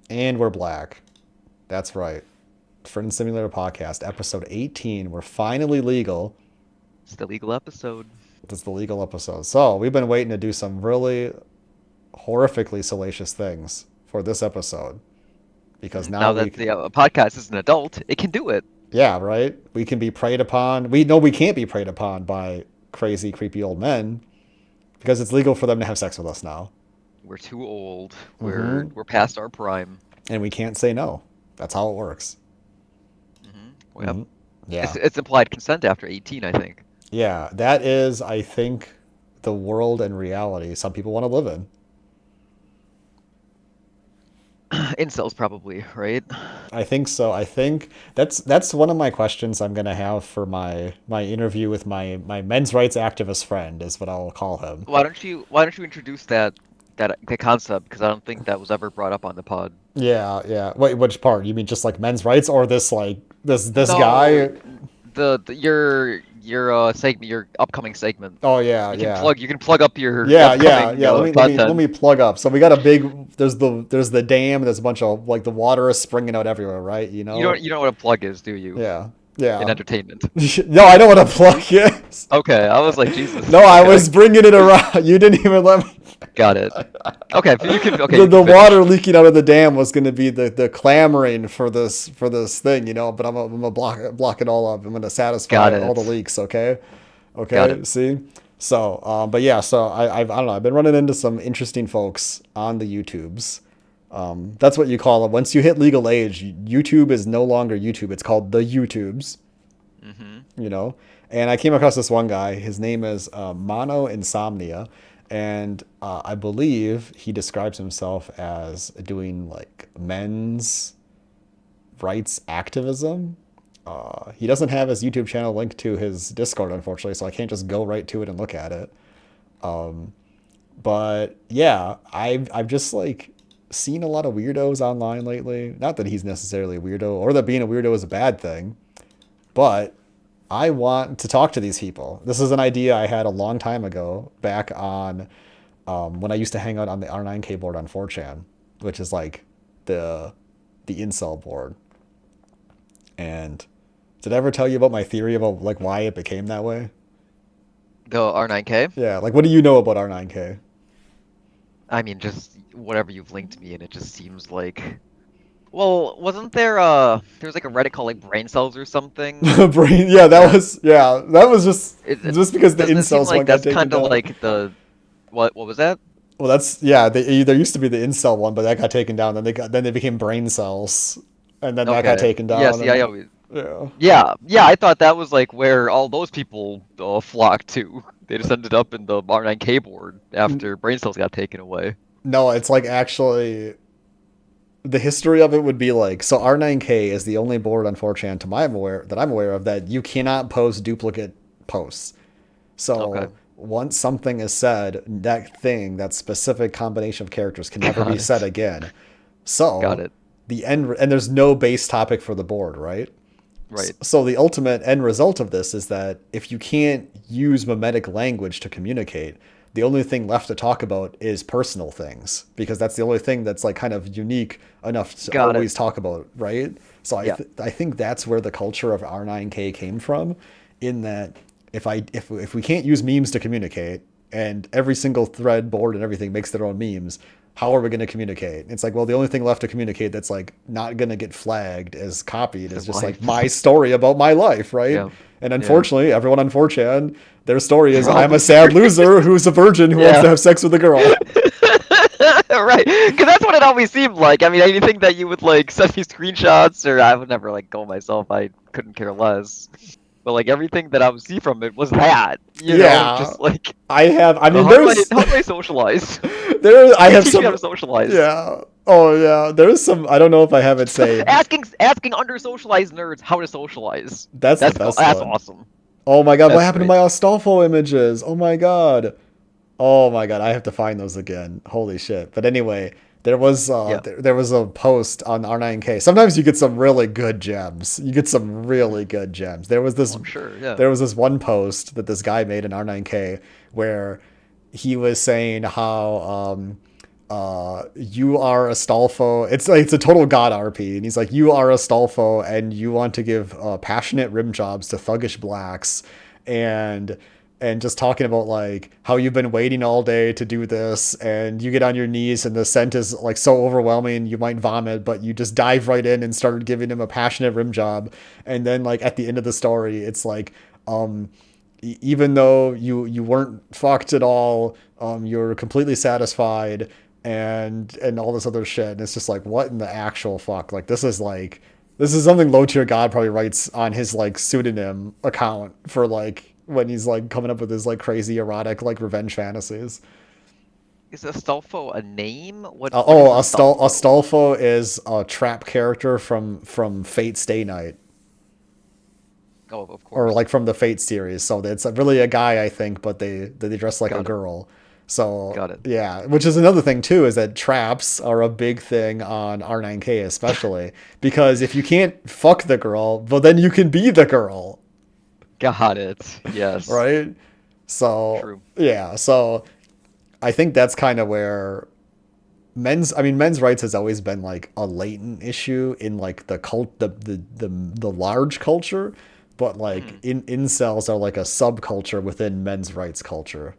And we're black. That's right. Friend Simulator Podcast, episode 18. We're finally legal. It's the legal episode. This is the legal episode. So we've been waiting to do some really horrifically salacious things for this episode because now Now that we, the podcast is an adult, it can do it. yeah, right? We can be preyed upon. We know we can't be preyed upon by crazy, creepy old men because it's legal for them to have sex with us now. We're too old. We're Mm-hmm. we're past our prime. And we can't say no. That's how it works. Well, yep. Mm-hmm. It's Yeah. it's implied consent after 18, I think. Yeah. That is, I think, the world and reality some people want to live in. Incels probably, right? I think so. I think that's one of my questions I'm gonna have for my interview with my men's rights activist friend is what I'll call him. Why don't you introduce that the concept, because I don't think that was ever brought up on the pod. Yeah, yeah. Wait, which part? You mean just like men's rights or this like this No, guy? your segment, your upcoming segment. Oh yeah, You can yeah. plug up your Yeah, yeah, upcoming yeah. Let content. me plug up. So we got a big there's the dam, there's a bunch of like the water is springing out everywhere, right? You know? You don't know what a plug is, do you? Yeah. In Yeah. entertainment. No, I know what a plug is. Okay, I was like, Jesus. No, I Okay, was bringing it around. You didn't even let me. got it. Okay, the you can the water finish. leaking out of the dam was going to be the clamoring for this thing, you know. But I'm gonna block it all up. I'm gonna Got satisfy all the it. leaks. Okay, Got it. okay. See, so but yeah. So I don't know. I've been running into some interesting folks on the YouTubes. That's what you call it. Once you hit legal age, YouTube is no longer YouTube. It's called the YouTubes. hmm You know. And I came across this one guy. His name is Mono Insomnia, and I believe he describes himself as doing like men's rights activism. He doesn't have his YouTube channel linked to his Discord, unfortunately, so I can't just go right to it and look at it. But yeah, I've just like seen a lot of weirdos online lately. Not that he's necessarily a weirdo or that being a weirdo is a bad thing, but I want to talk to these people. This is an idea I had a long time ago, back on when I used to hang out on the R9K board on 4chan, which is like the the incel board. And did I ever tell you about my theory about like why it became that way? The R9K. Yeah, like what do you know about R9K? I mean, just whatever you've linked me, and it just seems like. Well, wasn't there was like a Reddit called like Brain Cells or something? Brain, yeah, That that was it just because the doesn't it seem incels one like got that's taken kind of down. like the what was that? Well, that's yeah. There used to be the incel one, but that got taken down. Then they became brain cells, and then that got Okay. taken Yeah, down. see, I And always yeah, yeah, I thought that was like where all those people flocked to. They just ended up in the R9K board after Brain Cells got taken away. no, it's like actually the history of it would be like so. R9K is the only board on 4chan to my aware that I'm aware of that you cannot post duplicate posts. Okay. So once something is said, that specific combination of characters can never be Got said it. again. Got So it. the end, and there's no base topic for the board, right? Right. So the ultimate end result of this is that if you can't use mimetic language to communicate, the only thing left to talk about is personal things because that's the only thing that's like kind of unique enough to Got it. always talk about, right? So Yeah. I think that's where the culture of R9K came from, in that if we can't use memes to communicate and every single thread board and everything makes their own memes, how are we going to communicate? It's like, well, the only thing left to communicate that's like not going to get flagged as copied Your is just like life. my story about my life, right? Yeah. And Yeah. unfortunately, everyone on 4chan, their story is They're all I'm a sad losers. loser who's a virgin who wants to Yeah. have sex with a girl. Right. Because that's what it always seemed like. I mean, anything that you would like send me screenshots, or I would never like go myself. I couldn't care less. But like everything that I would see from it was that, Yeah, just like, I mean, how do I socialize? I You can have teach me how some, to socialize. yeah. Oh yeah, there's some. I don't know if I have it saved. Asking under socialized nerds how to socialize. That's the best That's one. awesome. Oh my god, what That's happened to great. my Astolfo images? Oh my god. Oh my god, I have to find those again. Holy shit. But anyway, Yeah. there was a post on R9K. Sometimes you get some really good gems. You get some really good gems. Oh, I'm sure. Yeah. There was this one post that this guy made in R9K where he was saying how you are Astolfo. It's a total god RP, and he's like, you are Astolfo, and you want to give passionate rim jobs to thuggish blacks, and just talking about like how you've been waiting all day to do this, and you get on your knees, and the scent is like so overwhelming you might vomit, but you just dive right in and started giving him a passionate rim job, and then like at the end of the story, it's like, even though you weren't fucked at all, you're completely satisfied and all this other shit. And it's just like, what in the actual fuck? Like, this is something low tier god probably writes on his like pseudonym account for like when he's like coming up with his like crazy erotic like revenge fantasies. Is Astolfo a name? What is Astolfo? Astolfo is a trap character from Fate Stay Night, Oh, of or course. like from the Fate series. So it's really a guy, I think, but they dress like a Got it. girl. So Got it. yeah, which is another thing too, is that traps are a big thing on R9K, especially because if you can't fuck the girl, well then you can be the girl, Got it. Yes. right? So True. yeah, so I think that's kind of where men's rights has always been like a latent issue in like the large culture, but like Hmm. in incels are like a subculture within men's rights culture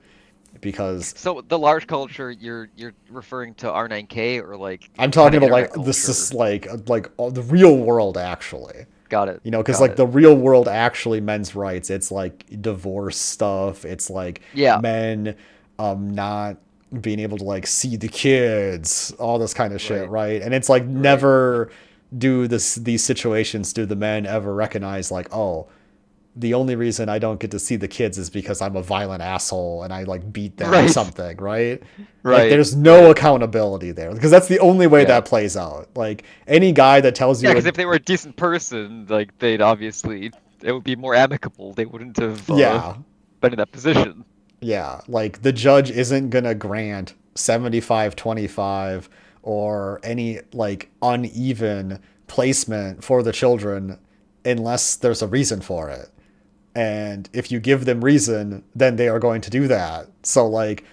because So the large culture, you're referring to R9K or like I'm kind talking of about internet like this culture? is like all, the real world actually. Got it. You know, because Got like it. the real world actually men's rights, it's like divorce stuff. It's like Yeah. men not being able to like see the kids, all this kind of shit, Right. right? And it's like Right. never do these situations do the men ever recognize like, oh, the only reason I don't get to see the kids is because I'm a violent asshole and I like beat them or Right. something, right? Like Right. there's no Right. accountability there because that's the only way Yeah. that plays out. Like any guy that tells Yeah, you because if they were a decent person, like they'd obviously it would be more amicable. They wouldn't have yeah, been in that position. yeah, like the judge isn't going to grant 75-25 or any like uneven placement for the children unless there's a reason for it. And if you give them reason, then they are going to do that. So like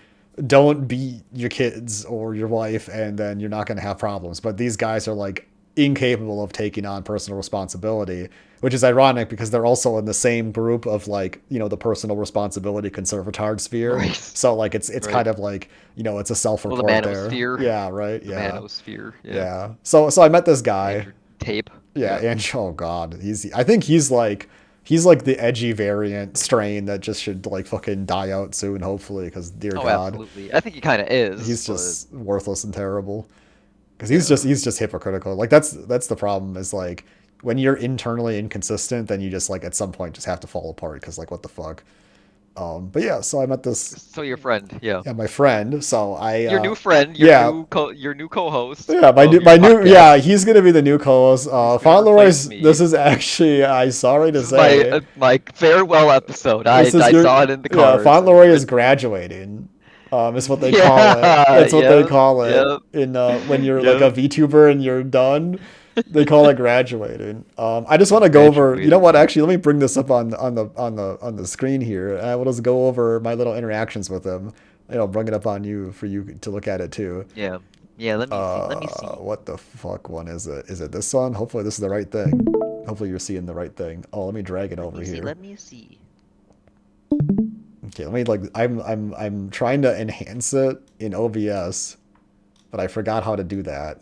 don't beat your kids or your wife and then you're not going to have problems. But these guys are like incapable of taking on personal responsibility, which is ironic because they're also in the same group of like, you know, the personal responsibility conservatard sphere. Right. So like it's Right. kind of like, you know, it's a Well, the self-report there. manosphere. Yeah, right. The Yeah. manosphere. Yeah. Yeah. So I met this guy. Andrew Tape. Yeah, Yeah. and oh god, I think he's like the edgy variant strain that just should like fucking die out soon, hopefully, because dear Oh, God, absolutely. I think he kind of is, he's but just worthless and terrible. Because yeah. he's just hypocritical. Like that's the problem is like when you're internally inconsistent, then you just like at some point just have to fall apart because like what the fuck. But yeah, so I met this So your friend, yeah. yeah my friend. So I Your new friend, yeah your new co-host yeah, of your my new yeah, podcast he's gonna be the new co-host. is gonna replace Fauntleroy's. This me. is actually, I sorry to This is my say, my farewell episode. this is I your saw it in the yeah. cards Fauntleroy is and graduating. Is what they call it. yeah, That's what they yeah, call it yeah, in when you're like a yeah. VTuber and you're done. They call it graduating. I just want to go over. You know what? Graduating. Actually, let me bring this up on the screen here. And I will just go over my little interactions with him. You know, bring it up on you for you to look at it too. Yeah. Yeah, let me see. Let me see. What the fuck one is it? Is it this one? Hopefully this is the right thing. Hopefully you're seeing the right thing. Oh, let me drag it Let over me see. here. Let me see. Okay, let me like I'm trying to enhance it in OBS, but I forgot how to do that.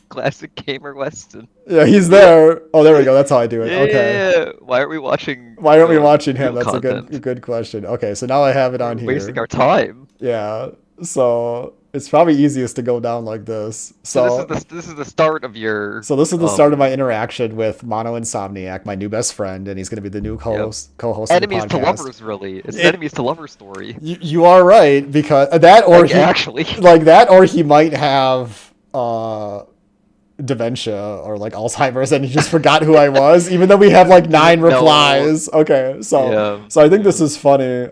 Classic Gamer Weston. Yeah, he's there. Oh, there we go. That's how I do it. Okay. Yeah. Why aren't we watching Why aren't we watching him? real That's content? a good question. Okay, so now I have it on We're wasting here. our time. Yeah. So it's probably easiest to go down like this. So this is the start of your So this is the start of my interaction with Mono Insomniac, my new best friend, and he's going to be the new yeah, co-host of the enemies to podcast. lovers really. It's an It enemies to lovers story. you are right because that or Like he actually. like that or he might have dementia or like Alzheimer's and he just forgot who I was even though we have like Doesn't 9 know. replies. Okay. Yeah. So I think this Yeah. is funny.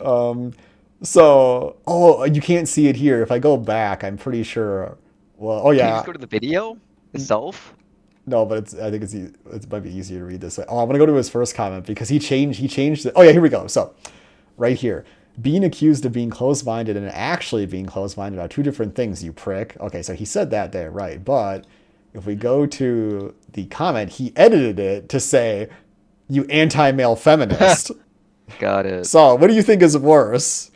So oh, you can't see it here. If I go back, I'm pretty sure well, oh Can you just yeah. go to the video itself? No, but I think it might be easier to read this. Oh, I'm gonna go to his first comment because he changed it. Oh yeah, here we go. So, right here. being accused of being closed-minded and actually being closed-minded are two different things, you prick. Okay, so he said that there, right? But if we go to the comment, he edited it to say, "You anti-male feminist." Got it. So, what do you think is worse,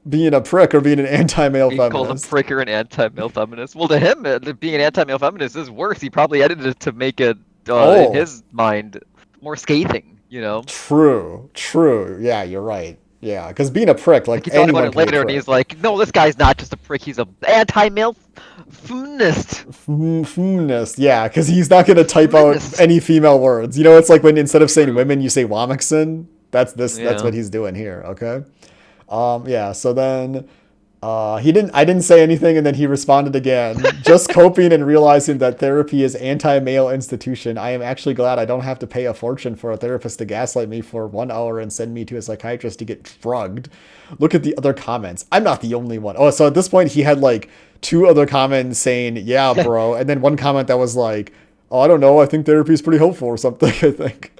being a prick or being an anti-male He called a feminist? prick or an anti-male feminist. Well, to him, being an anti-male feminist is worse. He probably edited it to make it, in Oh, his mind, more scathing. You know, true, true. Yeah, you're right. Yeah, because being a prick, like like he thought about anyone it can be a later, and he's prick. like, "No, this guy's not just a prick. He's a anti-male feminist. Feminist, yeah, because he's not gonna type out Feminist." any female words. You know, it's like when instead of saying True. women, you say womixen. That's this. That's Yeah. what he's doing here. Okay. Yeah. So then, he didn't. I didn't say anything, and then he responded again, just coping and realizing that therapy is anti-male institution. I am actually glad I don't have to pay a fortune for a therapist to gaslight me for 1 hour and send me to a psychiatrist to get drugged. Look at the other comments. I'm not the only one. Oh, so at this point he had like two other comments saying, "Yeah, bro," and then one comment that was like, "Oh, I don't know. I think therapy is pretty helpful or something." I think.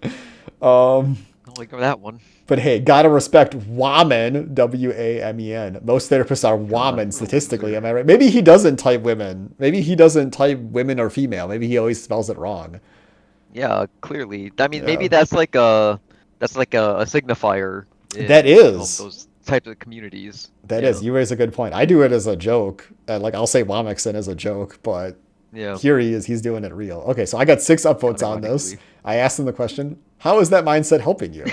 Um, I'll ignore that one. but hey, gotta respect woman, WAMEN. Most therapists are God, woman what a statistically, loser. am I right? Maybe he doesn't type women. Maybe he doesn't type women or female. Maybe he always spells it wrong. Yeah, clearly. I mean, maybe Yeah. that's like a signifier That in is. those types of communities. That Yeah. is. You raise a good point. I do it as a joke. Like I'll say Womixen as a joke, but Yeah. here he is. He's doing it real. Okay, so I got 6 upvotes on this. Unironically. I asked him the question, how is that mindset helping you?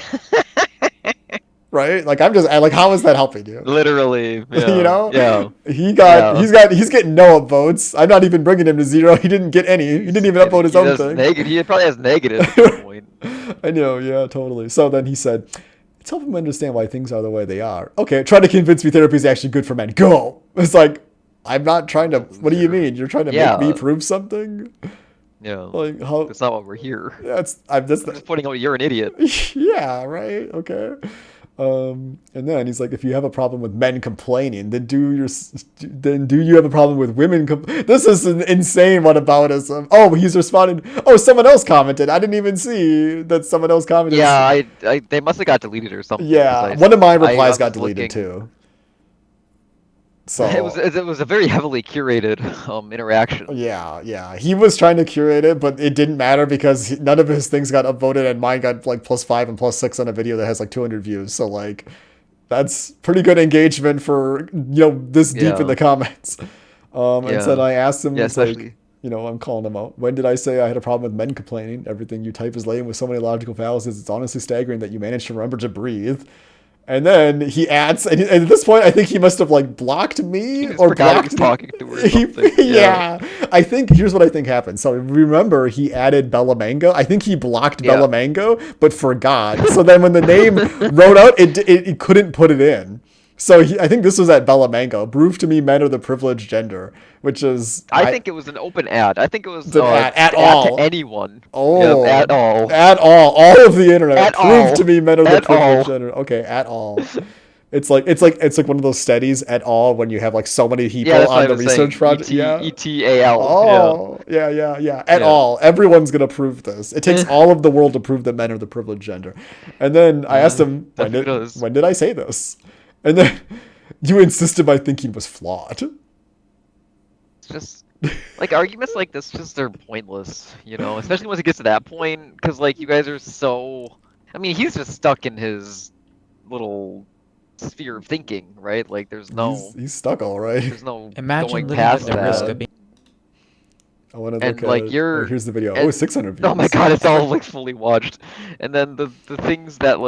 Right? Like I'm just like, how is that helping you? Literally. You Yeah. know, Yeah. he's Yeah. getting no upvotes. I'm not even bringing him to 0. He didn't get any. He didn't even upvote his He own has thing. negative. He probably has negatives at this point. I know, yeah, totally. So then he said, it's helping him understand why things are the way they are. Okay, try to convince me therapy is actually good for men. Go. It's like, I'm not trying to. What a What do you loser. mean? You're trying to make me Yeah. prove something? Yeah. Like how? That's not what we're here. That's I'm just I'm just pointing out you're an idiot. yeah, right. Okay. And then he's like, if you have a problem with men complaining, then do you have a problem with women? This is an insane whataboutism. Oh, he's responding. Oh, someone else commented. I didn't even see that someone else commented. Yeah, they must have got deleted or something because Yeah, one of my I replies got was deleted looking. too. It was So it was a very heavily curated interaction. yeah, he was trying to curate it, but it didn't matter because none of his things got upvoted, and mine got like +5 and +6 on a video that has like 200 views. So like, that's pretty good engagement for this deep in Yeah. the comments. And so then Yeah. I asked him, Yeah, it's like, especially. I'm calling him out. When did I say I had a problem with men complaining? Everything you type is laden with so many logical fallacies. It's honestly staggering that you managed to remember to breathe. And then he adds, and at this point, I think he must have like blocked He me just or forgot he blocked was talking to her or he, something. Yeah. yeah, I think here's what I think happened. So remember, he added Bella Mango. I think he blocked Yeah. Bella Mango, but forgot. So then when the name wrote out, it couldn't put it in. So I think this was at Bella Mango. Prove to me men are the privileged gender, which is I think it was an open ad. I think it was an at ad to all. anyone. Yeah, Oh, at all. at all of the internet. At Prove to all. me men are the At privileged all. gender. Okay, at all. It's like one of those studies at all when you have like so many Yeah, people that's what on I the was research saying. project. Yeah. ETAL. Yeah. Oh, yeah. At Yeah. all. Everyone's gonna prove this. It takes all of the world to prove that men are the privileged gender. And then I asked him, Definitely does. when did I say this? And then you insisted my thinking was flawed. It's just like arguments like this just are pointless, especially once it gets to that point, because like you guys are so. I mean, he's just stuck in his little sphere of thinking, right? Like He's stuck all right. there's no Imagine going living past with the risk of that. being. I want to look And at. like Oh, you're here's the video. Oh, and 600 oh my views. god, it's all like fully watched. And then the things that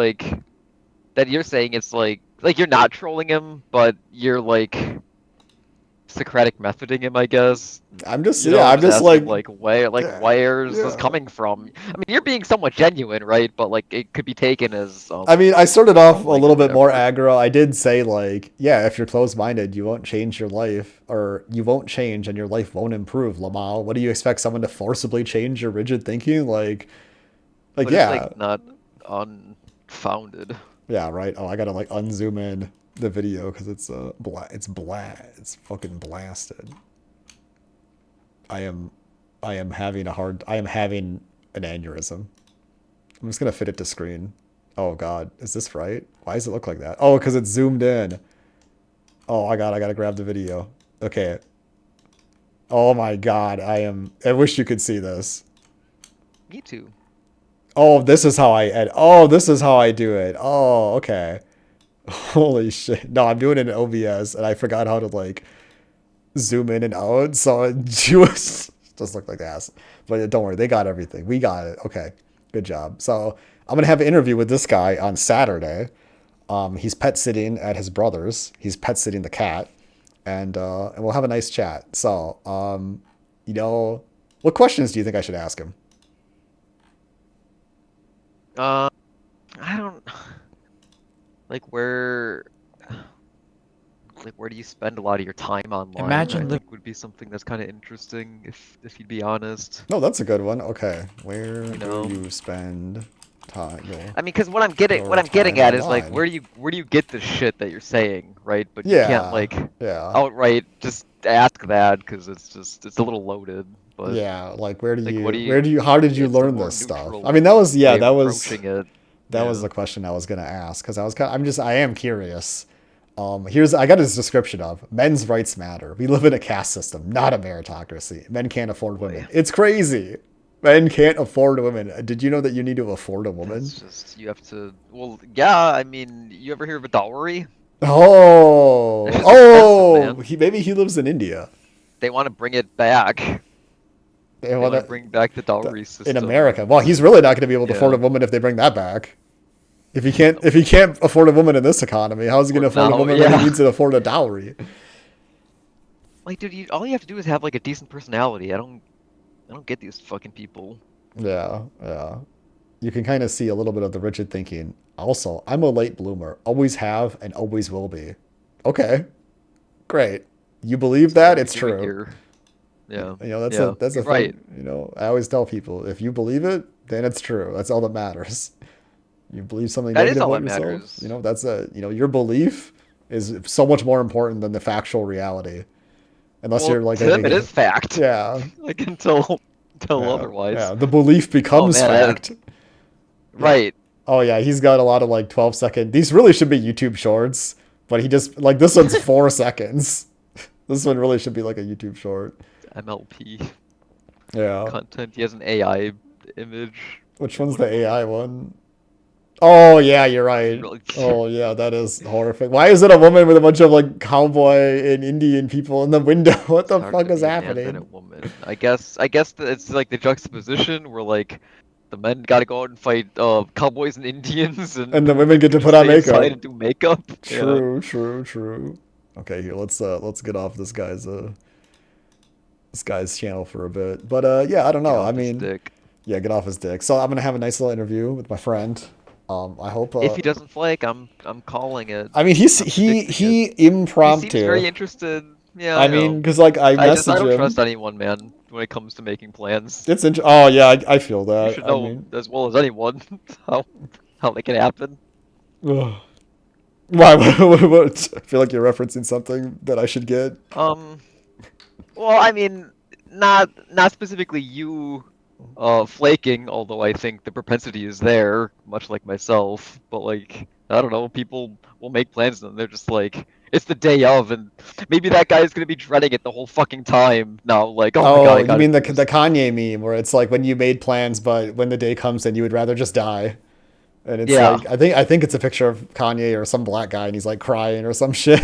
that you're saying, it's like you're not trolling him, but you're like Socratic methoding him, I guess. I'm just I'm just Asking him like where's this yeah. coming from? I mean, you're being somewhat genuine, right? But like it could be taken as I mean, I started off a trolling little or bit more whatever. aggro. I did say like, yeah, if you're closed-minded, you won't change your life, or you won't change, and your life won't improve. Lamal, what do you expect someone to forcibly change your rigid thinking? Like But it's yeah, like not unfounded. yeah, right. Oh, I gotta like unzoom in the video because it's it's fucking blasted. I am I am having an aneurysm. I'm just gonna fit it to screen. Oh God, is this right? Why does it look like that? Oh, because it's zoomed in. Oh, I gotta grab the video. Okay. Oh my God, I wish you could see this. Me too. Oh, this is how I edit. Oh, this is how I do it. Oh, okay. Holy shit. No, I'm doing it in OBS and I forgot how to like zoom in and out. So it just looked like ass. But don't worry, they got everything. We got it. Okay. Good job. So I'm gonna have an interview with this guy on Saturday. He's pet sitting at his brother's. He's pet sitting the cat, and we'll have a nice chat. So, you know, what questions do you think I should ask him? Uh, I don't like where do you spend a lot of your time online? I Imagine living. think would be something that's kind of interesting if you'd be honest. No, that's a good one. Okay, where You do know, you spend time? I mean, because what Your I'm getting time at is like online. where do you get the shit that you're saying, right? But you can't Yeah, like yeah, outright just ask that because it's a little loaded. But yeah. Like, like, what do how did you it's a learn more this stuff? I neutral mean, way of approaching it. that was Yeah. the question I was gonna ask because I am curious. I got his description of men's rights matter. We live in a caste system, not a meritocracy. Men can't afford women. Boy, It's crazy. Men can't afford women. Did you know that you need to afford a woman? that's just you have to. Well, yeah. I mean, you ever hear of a dowry? Oh, It's expensive, oh, man. maybe he lives in India. They want to bring it back. They They want want to bring back the dowry in system, America. Well, and he's really not going to be able to afford yeah. a woman if they bring that back. If he can't afford a woman in this economy, how is he going For to afford a now, woman when he yeah. needs to afford a dowry? Like, dude, all you have to do is have like a decent personality. I don't get these fucking people. Yeah, yeah. You can kind of see a little bit of the rigid thinking. Also, I'm a late bloomer. Always have and always will be. Okay, great. You believe So what that? are we It's doing true. here? You Yeah, know, yeah, that's a you're right. thing. You know, I always tell people if you believe it, then it's true. That's all that matters. You believe something That is negative all about that yourself, you matters. know, your belief is so much more important than the factual reality. Unless Well, you're like to a them it is fact. yeah, Like until yeah, otherwise. yeah. The belief Oh becomes man, fact. Yeah. right. Oh yeah, he's got a lot of like 12-second. These really should be YouTube shorts, but he just like this one's 4 seconds. This one really should be like a YouTube short. MLP Yeah. content. He has an AI image Which in one's one the of AI them. one? Oh yeah, you're He's right. really Oh yeah, that is horrific. Why is it a woman with a bunch of like cowboy and Indian people in the window? What It's the hard fuck to is be a man than a happening? woman. I guess that it's like the juxtaposition where like the men got to go out and fight cowboys and Indians, and And the the women women get can to just put on stay inside makeup. and do makeup. Yeah, True, true, true. Okay, here let's get off this guy's channel for a bit. But yeah, I don't get know. I off his mean, dick. yeah, get off his dick. So I'm gonna have a nice little interview with my friend. I hope. If he doesn't flake, I'm calling it. I mean, I'm predicting it. he He seems impromptu. very interested. Yeah, I I mean, know. because like I I message don't trust him. anyone, man, when it comes to making plans. Oh yeah, I feel You that. should I know mean, as well as anyone how how they can happen. ugh. Why? I feel like you're referencing something that I should get. Um, well, I mean, not specifically you flaking, although I think the propensity is there, much like myself, but like I don't know, people will make plans and they're just like it's the day of, and maybe that guy is gonna be dreading it the whole fucking time now, like, oh my god, Oh, I you gotta mean do the this. Kanye meme where it's like when you made plans, but when the day comes, then you would rather just die. And it's Yeah. like I think it's a picture of Kanye or some black guy, and he's like crying or some shit.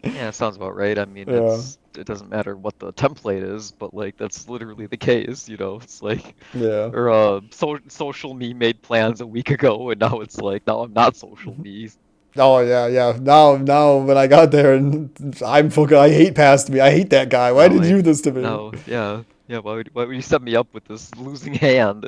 Yeah, sounds about right. I mean, Yeah, it doesn't matter what the template is, but like that's literally the case, you know. It's like yeah. or social me made plans a week ago and now it's like now I'm not social me. Oh yeah, yeah. Now when I got there and I hate past me. I hate that guy. Why Now did I you do this to me? now yeah. Yeah, why would you set me up with this losing hand?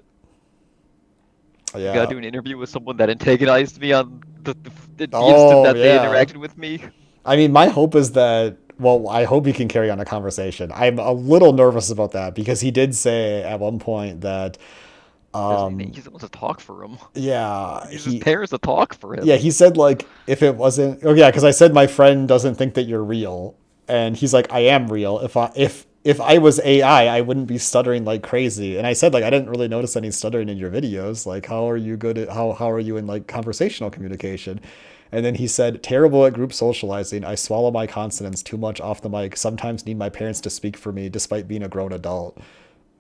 You gotta Yeah. do an interview with someone that antagonized me on the instant Oh that they yeah. interacted with me. I mean, my hope is that, well, I hope he can carry on a conversation. I'm a little nervous about that because he did say at one point that, Doesn't even um, he's the one to talk for him. yeah, He uses his parents to talk for yeah, him. he said like if it wasn't, oh yeah, because I said my friend doesn't think that you're real, and he's like, I am real. if I was AI, I wouldn't be stuttering like crazy. And I said like I didn't really notice any stuttering in your videos. Like how are you good at how are you in like conversational communication? And then he said, terrible at group socializing. I swallow my consonants too much off the mic. Sometimes need my parents to speak for me despite being a grown adult.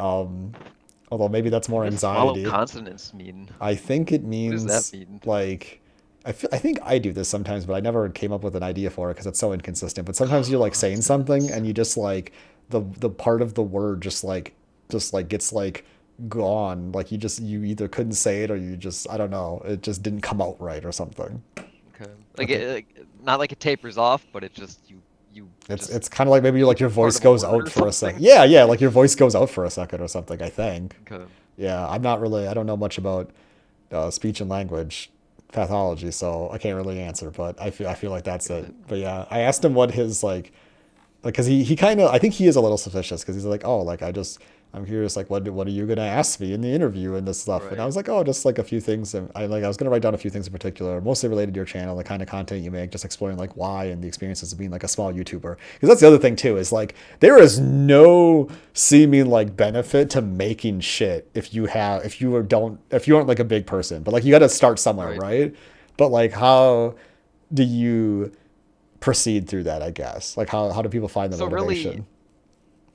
Um, although maybe that's What more does swallow anxiety. consonants mean? I think it What does that means mean? like I think I do this sometimes, but I never came up with an idea for it because it's so inconsistent. But sometimes you're like saying something Consonants. and you just like the part of the word just like gets like gone. Like you either couldn't say it or you just I don't know. It just didn't come out right or something. Okay. I think Not like it tapers off, but it just you it's just it's kind of like maybe like keep your a part voice of a goes word out or for a second. something. Yeah, like your voice goes out for a second or something. I think. Okay. Yeah, I don't know much about speech and language pathology, so I can't really answer. But I feel like that's Got it. it. But yeah, I asked him what his like because he kind of I think he is a little suspicious because he's like, oh, like I'm curious, like what are you gonna ask me in the interview and this stuff? And I Right. was like, oh, just like a few things. And I was gonna write down a few things in particular, mostly related to your channel, the kind of content you make, just exploring like why and the experiences of being like a small YouTuber. Because that's the other thing too is like there is no seeming like benefit to making shit if you aren't like a big person, but like you got to start somewhere, Right. right? But like how do you proceed through that, I guess. Like how do people find the So really, motivation?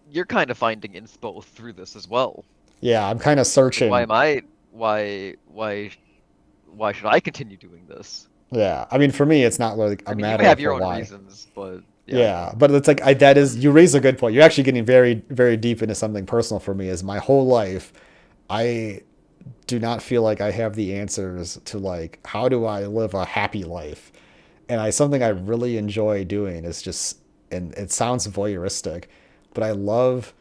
you're kind of finding inspo through this as well. Yeah, I'm kind of Like, why searching. am I? Why should I continue doing this? Yeah, I mean for me it's not like a I mean, you matter have of a your own why. reasons, but yeah. Yeah, but it's like that is you raise a good point. You're actually getting very very deep into something personal for me is my whole life I do not feel like I have the answers to like how do I live a happy life. And I something I Hmm. really enjoy doing is just and it sounds voyeuristic, but I love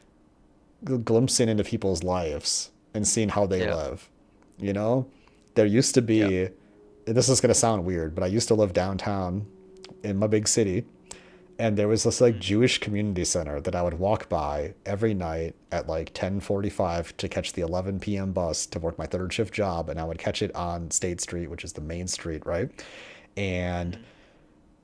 glimpsing into people's lives and seeing how they Yeah. live. You know, there used to Yeah. be, this is going to sound weird, but I used to live downtown in my big city. And there was this like Hmm. Jewish community center that I would walk by every night at like 10:45 to catch the 11 p.m. bus to work my third shift job. And I would catch it on State Street, which is the main street, right? And Hmm.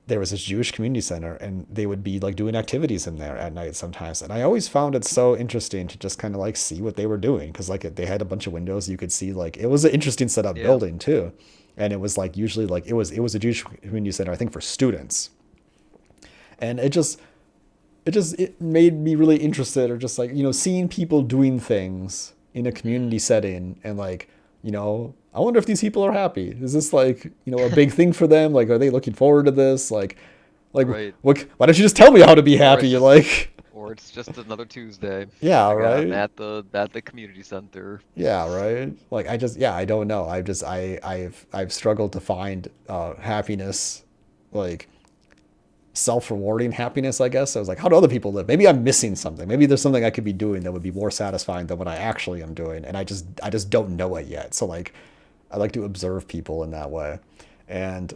there was this Jewish community center and they would be like doing activities in there at night sometimes. And I always found it so interesting to just kind of like see what they were doing because like they had a bunch of windows you could see like it was an interesting setup Yeah. building too. And it was like usually like it was a Jewish community center I think for students. And it made me really interested or just like seeing people doing things in a community Hmm. setting and like I wonder if these people are happy. Is this like a big thing for them? Like are they looking forward to this? Like Right. what, why don't you just tell me how to be Or it's happy? just Like or it's just another Tuesday. yeah, I'm right. at the community center. Yeah, right. Like I don't know. I've struggled to find happiness, like self-rewarding happiness, I guess. I was like, how do other people live? Maybe I'm missing something. Maybe there's something I could be doing that would be more satisfying than what I actually am doing, and I just don't know it yet. So like, I like to observe people in that way, and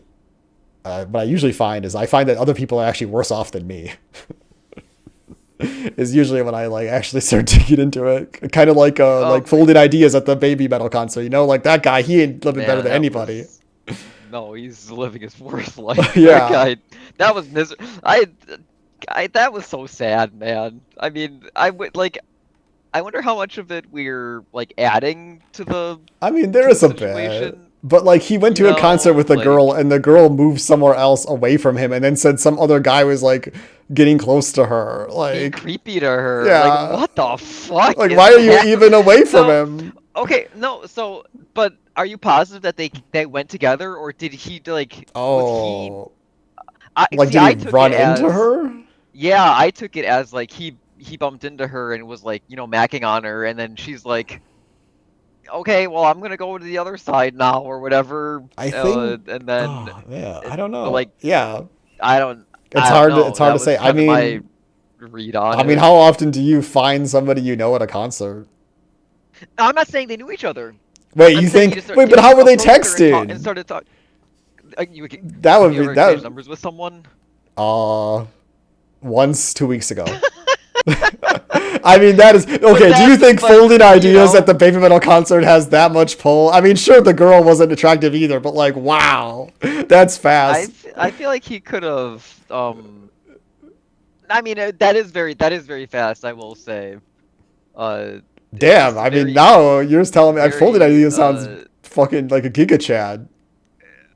what I usually find is I find that other people are actually worse off than me. Is usually when I like actually start to get into it. Kind of like Um, folded ideas at the baby metal concert. Like that guy, he ain't living better Man, than that anybody. was no, he's living his worst life. That Yeah. guy, that was that was so sad, man. I mean, I wonder how much of it we're like adding I mean, there to the is a bit. situation, But like he went to a concert with a girl like and the girl moved somewhere else away from him and then said some other guy was like getting close to her. being Like, creepy to her. Like, yeah. what the fuck Like is why are you that? even away from So, him? okay, no, but are you positive that they went together, or did he like was he? Oh. I Like see. did he I took it run into as her? Yeah, I took it as like he bumped into her and was like, macking on her, and then she's like, "Okay, well, I'm gonna go to the other side now or whatever." I think And then oh, yeah, I it, don't but know. like Yeah. I don't It's I don't hard it's know. hard to That say. was kind of my read on I mean, it. how often do you find somebody you know at a concert? I'm not saying they knew each other. Wait, I'm you saying think wait, he but just how were they approached her and texting? started talking. That Have would you be ever exchanged that numbers with someone? uh once 2 weeks ago. I mean, that is But okay. Do you think folding you ideas at know, the Baby Metal concert has that much pull? I mean, sure, the girl wasn't attractive either, but like, wow, that's fast. I feel like he could have I mean, that is very fast. I will say. Damn, Just I mean, very, now you're just telling me unfolded very. idea sounds fucking like a Giga Chad.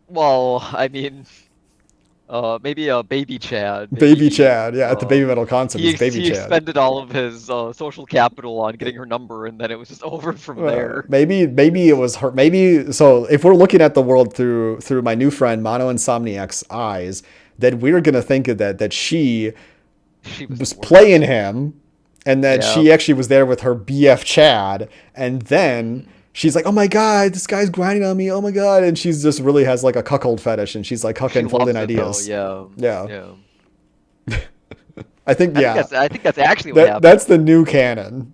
Well, I mean, maybe a baby Chad. Baby Maybe Chad, yeah, at the Baby Metal concert, he's Baby he Chad. expended all of his social capital on getting her number, and then it was just over from there. Maybe it was her. Maybe so. If we're looking at the world through my new friend Mono Insomniac's eyes, then we're gonna think of that she She was the was playing worst. him, and that Yeah. she actually was there with her BF Chad, and then Mhm. she's like, "Oh my god, this guy's grinding on me! Oh my god!" And she's just really has like a cuckold fetish, and she's like She cucking folding loves it though. ideas. Yeah. Yeah, Yeah. I think yeah, I think that's actually what that's happened. the new canon.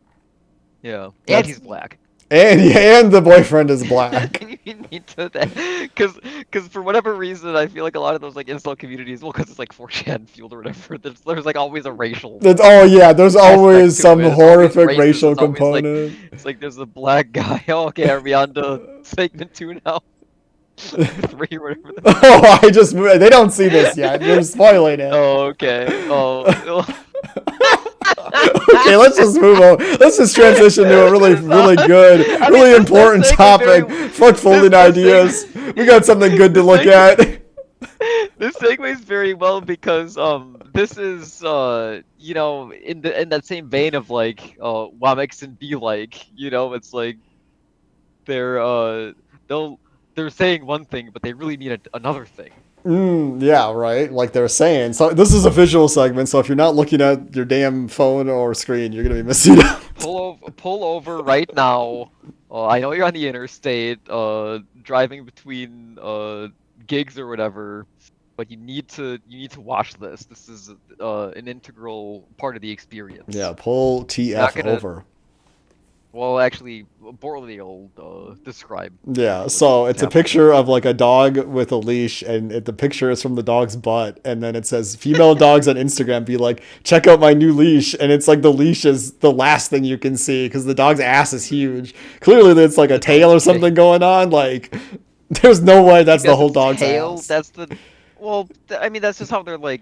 Yeah. And That's he's black. and the boyfriend is black. You need to because for whatever reason I feel like a lot of those like incel communities, well, because it's like 4chan fueled or whatever. There's like always a racial That's oh yeah, there's aspect always to some it. It's always horrific racist. racial It's always like component. it's like there's a black guy. Oh, okay, are we on to segment 2 now? Or 3 or whatever the fuck. Oh, I just they don't see this yet. You're spoiling it. Oh, okay. Oh. Okay, let's just move on. Let's just transition to a really, really good, I mean, really this important segues topic. Fuck folding this ideas. We got something good to this look segue at. this segues very well because this is in that same vein of like what makes and be like, it's like they're they'll they're saying one thing but they really mean another thing. Yeah, right. Like they're saying. So this is a visual segment. So if you're not looking at your damn phone or screen, you're gonna be missing out. Pull over right now. I know you're on the interstate, driving between gigs or whatever, but you need to watch this. This is an integral part of the experience. Yeah, pull You're not TF gonna. over. Well, actually, Borley will describe Yeah, what's so it's a happening. picture of like a dog with a leash, and the picture is from the dog's butt, and then it says female dogs on Instagram be like, check out my new leash, and it's like the leash is the last thing you can see because the dog's ass is huge. Clearly, there's like a The tail dog's or tail. something going on. Like, there's no way It's that's the because whole its dog's tail. ass. That's the. Well, I mean, that's just how their like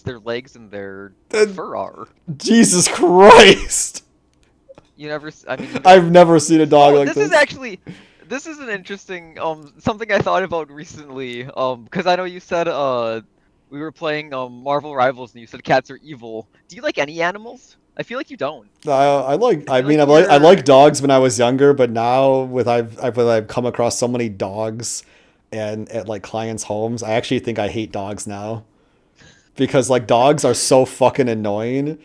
their legs and their Uh, fur are. Jesus Christ! I mean, you I've don't. never seen a dog Oh, like this. this is an interesting something I thought about recently because I know you said we were playing Marvel Rivals and you said cats are evil. Do you like any animals? I feel like you don't. I like. I I feel mean, like I like you're dogs when I was younger, but now with I've come across so many dogs, and at like clients' homes, I actually think I hate dogs now because like dogs are so fucking annoying.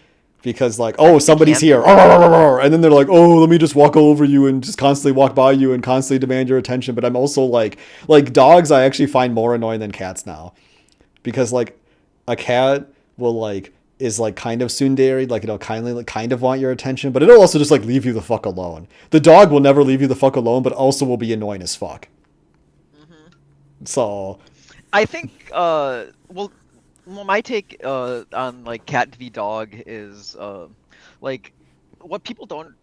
Because like, I oh, mean they somebody's can here, be. and then they're like, oh, let me just walk all over you and just constantly walk by you and constantly demand your attention. But I'm also like dogs, I actually find more annoying than cats now because like a cat will like is like kind of tsundere, like it'll kindly like, kind of want your attention, but it'll also just like leave you the fuck alone. The dog will never leave you the fuck alone, but also will be annoying as fuck. Hmm. So I think my take on like cat v dog is like what people don't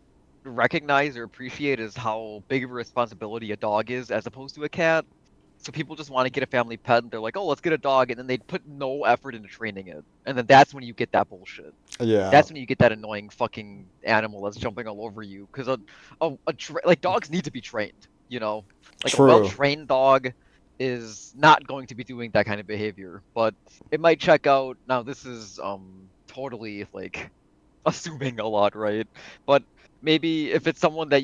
recognize or appreciate is how big of a responsibility a dog is as opposed to a cat. So people just want to get a family pet and they're like, "Oh, let's get a dog," and then they put no effort into training it. And then that's when you get that bullshit. yeah, That's when you get that annoying fucking animal that's jumping all over you because like dogs need to be trained, like a true. well-trained dog is not going to be doing that kind of behavior, but it might check out. Now this is totally like assuming a lot, right? But maybe if it's someone that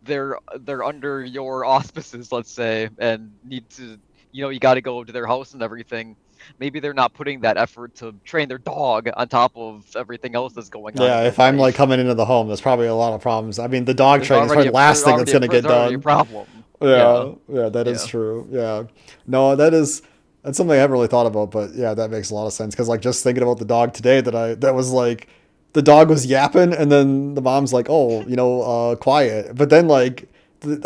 they're under your auspices, let's say, and need to, you got to go to their house and everything. Maybe they're not putting that effort to train their dog on top of everything else that's going on in Yeah, their if I'm like life. coming into the home, there's probably a lot of problems. I mean, the dog training is probably the last thing that's gonna get There's already a done. problem. Yeah, Yeah, that is yeah. true. Yeah, no, that's something I haven't really thought about, but yeah, that makes a lot of sense because like just thinking about the dog today, that was like the dog was yapping, and then the mom's like, oh, quiet, but then like.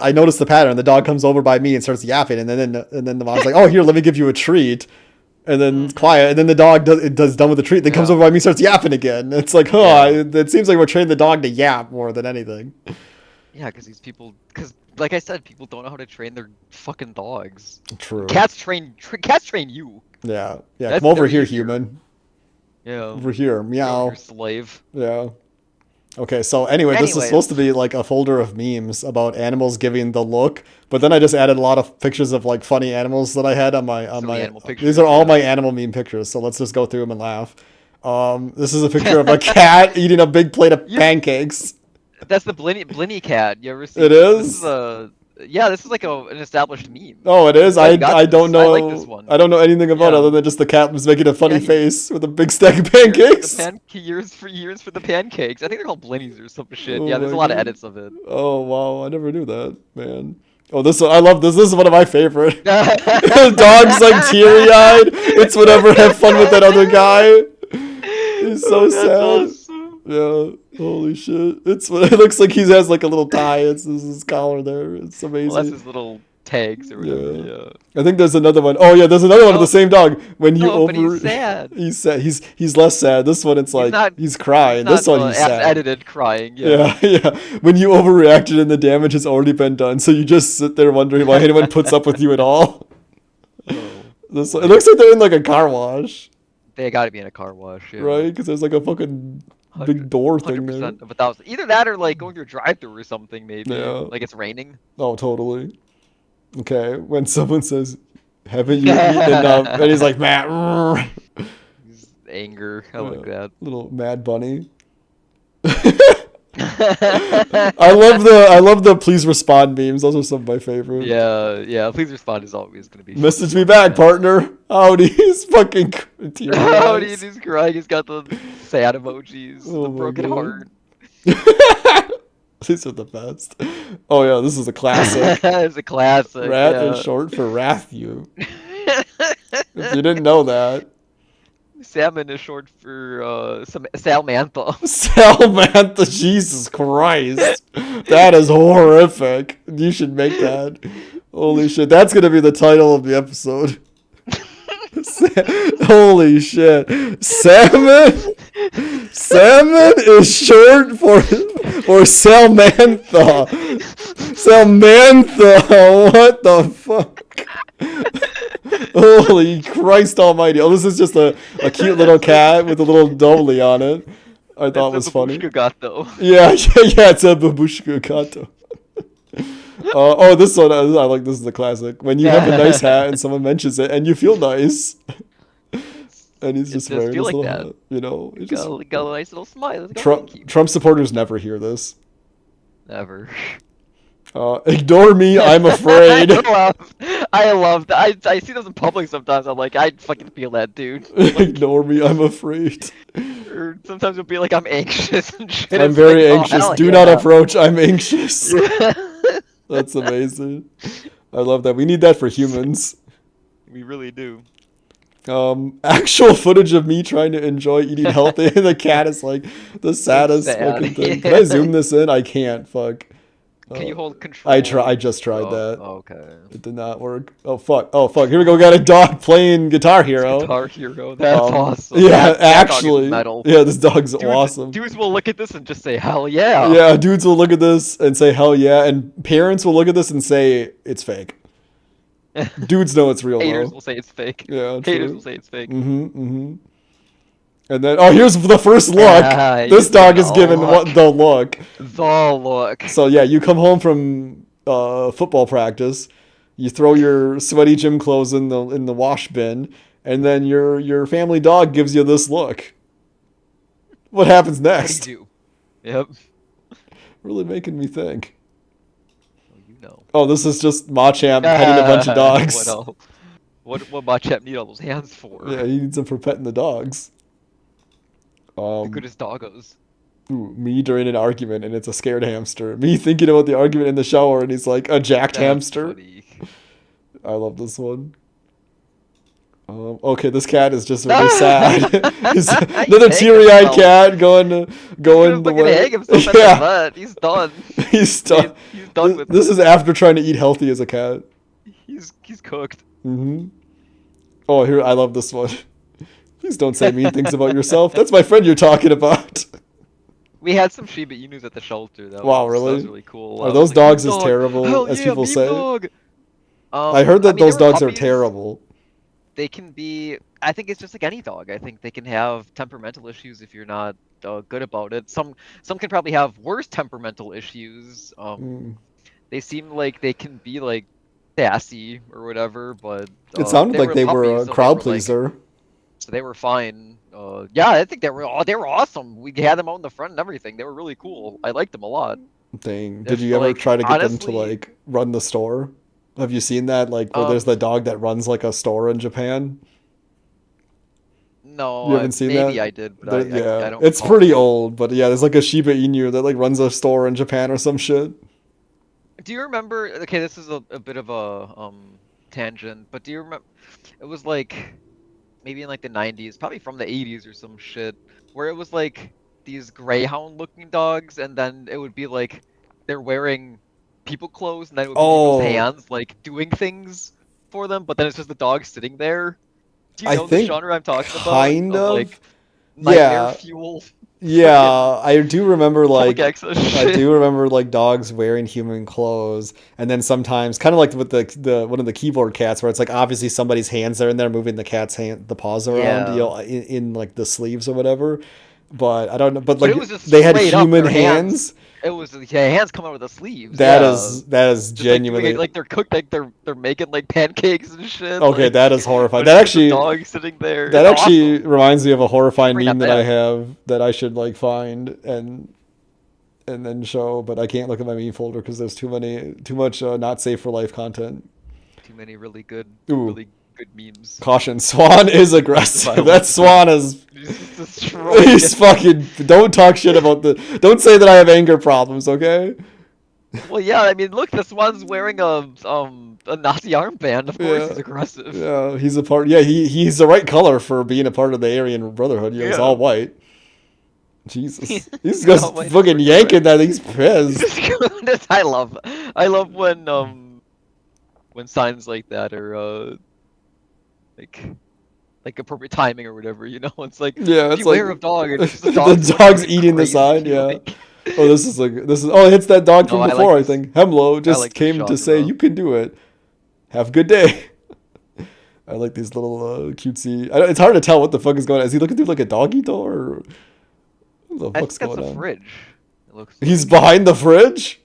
I noticed the pattern. The dog comes over by me and starts yapping, and then the mom's like, "Oh, here, let me give you a treat," and then Hmm. quiet, and then the dog does done with the treat, then comes Yeah, over by me and starts yapping again. It's like, yeah, it seems like we're training the dog to yap more than anything. yeah. Because like I said, people don't know how to train their fucking dogs. True. Cats train you. Yeah. Yeah. Come That's over they're here, easier. human. Yeah. Over here, Your meow. slave. Yeah. Okay, so anyway, this is supposed to be like a folder of memes about animals giving the look, but then I just added a lot of pictures of like funny animals that I had on So the my. animal These pictures, are all yeah. my animal meme pictures, so let's just go through them and laugh. This is a picture of a cat eating a big plate of You pancakes. That's the Blinny cat. You ever It seen this? This is is. a yeah. This is like an established meme. Oh, it I'm is. glad you got I don't this. I like this know. one. I don't know anything about it Yeah, other than just the cat was making a yeah. funny face with a big stack of Years for the pancakes. years for the pancakes. I think they're called Blinnies or some shit. Oh Yeah, there's my a lot of god. edits of it. Oh wow, I never knew that, man. Oh, this one I love this. This is one of my favorite. Dog's like teary-eyed. It's whatever. Have fun with that other guy. He's so Oh, that's sad. awesome. Yeah. Holy shit. It looks like he has like a little tie. It's his collar there. It's Well, that's amazing. his little tags or whatever. Yeah. Yeah. I think there's another one. Oh yeah, there's another one of the Oh, same dog. When you oh, but over, he's sad. he's sad. He's less sad. This one, it's He's like not. he's He's crying. This not one, he's as sad. edited crying. Yeah. Yeah, yeah. When you overreacted and the damage has already been done, so you just sit there wondering why anyone puts up with you at all. Oh, This boy. it looks like they're in like a car wash, They got to be in a car wash. Yeah. right? Because there's like a fucking big door thing there. 100% of 1,000. Either that or like going through a drive-through or something, maybe. Yeah. Like it's raining. Oh, totally. Okay, when someone says, "Haven't you eaten enough?" and he's like, "Matt." Anger. I like that. Little mad bunny. I love the please respond memes. Those are some of my favorite. Yeah, yeah. Please respond is always gonna be. Message me back, partner. Howdy. He's fucking teary Oh, eyes. he's crying. He's got the sad emojis, Oh the my broken God. heart. These are the best. Oh yeah, this is a classic. It's a classic. Rat Yeah. is short for wrath you. If you didn't know that. Salmon is short for Salmantha. Salmantha, Jesus Christ. That is horrific. You should make that. Holy shit. That's going to be the title of the episode. Holy shit. Salmon? Salmon is short for Salmantha. Salmantha. What the fuck? Holy Christ almighty. Oh, this is just a cute little cat with a little dolly on it. I thought it was funny. Gato. Yeah, it's a babushka gato. Oh, this one, I like this is the classic. When you have a nice hat and someone mentions it and you feel nice. And he's just does wearing feel this like little that. hat, you know. It's just, Got a nice little smile. It's got thank you. Trump supporters never hear this. Never. Ignore me, I'm afraid. I love that. I see those in public sometimes. I'm like, I fucking feel that, dude. Like, Ignore me, I'm afraid. or sometimes it'll be like, I'm anxious and shit. I'm It's very like, oh, anxious. hell Do yeah. not approach, I'm anxious. Yeah. That's amazing. I love that. We need that for humans. We really do. Actual footage of me trying to enjoy eating healthy, and the cat is like the saddest sad. fucking thing. Can I zoom this in? I can't. Fuck. Can you hold control? I just tried that. Okay. It did not work. Oh fuck. Oh fuck. Here we go. We got a dog playing Guitar Hero. Guitar Hero. That's awesome. Yeah, That dog is actually. metal. Yeah, this dog's awesome. Dudes will look at this and just say, hell yeah. Yeah, dudes will look at this and say hell yeah, and parents will look at this and say it's fake. Dudes know it's real Haters though. will say it's fake. Yeah, Haters true. will say it's fake. And then here's the first look. This He's dog giving is a given look. the look. The look. So yeah, you come home from football practice, you throw your sweaty gym clothes in the wash bin, and then your family dog gives you this look. What happens next? What do you do? Yep. Really making me think. You know. Oh, this is just Machamp petting a bunch of dogs. What else? What Machamp need all those hands for? Yeah, he needs them for petting the dogs. The goodest doggos. Ooh, me during an argument and it's a scared hamster. Me thinking about the argument in the shower and he's like a jacked hamster. Funny. I love this one. Okay, this cat is just really sad. Another teary-eyed cat going the way. Hang himself at the butt. He's done. He's done. He's done with this. Is after trying to eat healthy as a cat. He's cooked. Oh, here I love this one. Please don't say mean things about yourself. That's my friend you're talking about. We had some Shiba Inus at the shelter. That was really cool. Are those dogs as terrible as people say? Dog. I heard that those dogs are puppies. terrible. they can be. I think it's just like any dog. I think they can have temperamental issues if you're not good about it. Some can probably have worse temperamental issues. Mm. They seem like they can be like sassy or whatever, but It sounded they like were they were puppies, a so they crowd were like pleaser so they were fine. Yeah, I think they were awesome. We had them out in the front and everything. They were really cool. I liked them a lot. thing. Did If you ever like try to get them to honestly, like run the store? Have you seen that? Like where there's the um, dog that runs like a store in Japan? no, You haven't seen maybe that? I did, but I Yeah, don't it's recall pretty seeing it. old, but yeah, there's like a Shiba Inu that like runs a store in Japan or some shit. Do you remember? Okay, this is a bit of a tangent, but do you remember? It was like maybe in like the 90s, probably from the 80s or some shit, where it was like these greyhound looking dogs, and then it would be like they're wearing people clothes, and then it would be people's Oh, hands like doing things for them, but then it's just the dog sitting there. Do you I know the think genre I'm talking about? kind Of of. like nightmare Yeah, fuel fucking yeah, I do remember public like access shit. dogs wearing human clothes, and then sometimes kind of like with the one of the keyboard cats, where it's like obviously somebody's hands are in there moving the cat's hand, the paws around, Yeah. in like the sleeves or whatever. But I don't know. But But like it was just they had straight up human their hands. hands. It was yeah, hands coming out of the sleeves. Yeah, That is just like doing it genuinely like they're cooked, like they're making like pancakes and shit. okay. Like, That is horrifying. but it's just a dog sitting there. That It's actually awesome. reminds me of a Should horrifying bring meme that that I back. have that I should like find and then show, but I can't look at my meme folder because there's too much not safe for life content. Too many Ooh, really good memes. caution! Swan is Lots of aggressive. That violence. Swan is. He's just destroying He's it. fucking. Don't talk shit about the. Don't say that I have anger problems, okay? Well, yeah. I mean, look, this one's wearing a Nazi armband. Of course, Yeah, he's aggressive. yeah. He's a part. Yeah, he's the right color for being a part of the Aryan Brotherhood. He's Yeah. all white. Jesus, he's He's all just white fucking for sure. yanking that. He's pissed. I love when signs like that are like appropriate timing or whatever, you know? It's like Yeah, it's like beware of dog and it's just a dog the going dog's fucking eating the sign. crazy Yeah. like Oh, this is. Oh, it's that dog No, from before. I think Hemlo I just like this came to say genre. you can do it. Have a good day. I like these little cutesy. It's hard to tell what the fuck is going on. Is he looking through like a doggy door? Or what the I fuck's think that's going a on? fridge. It looks He's like. behind the fridge.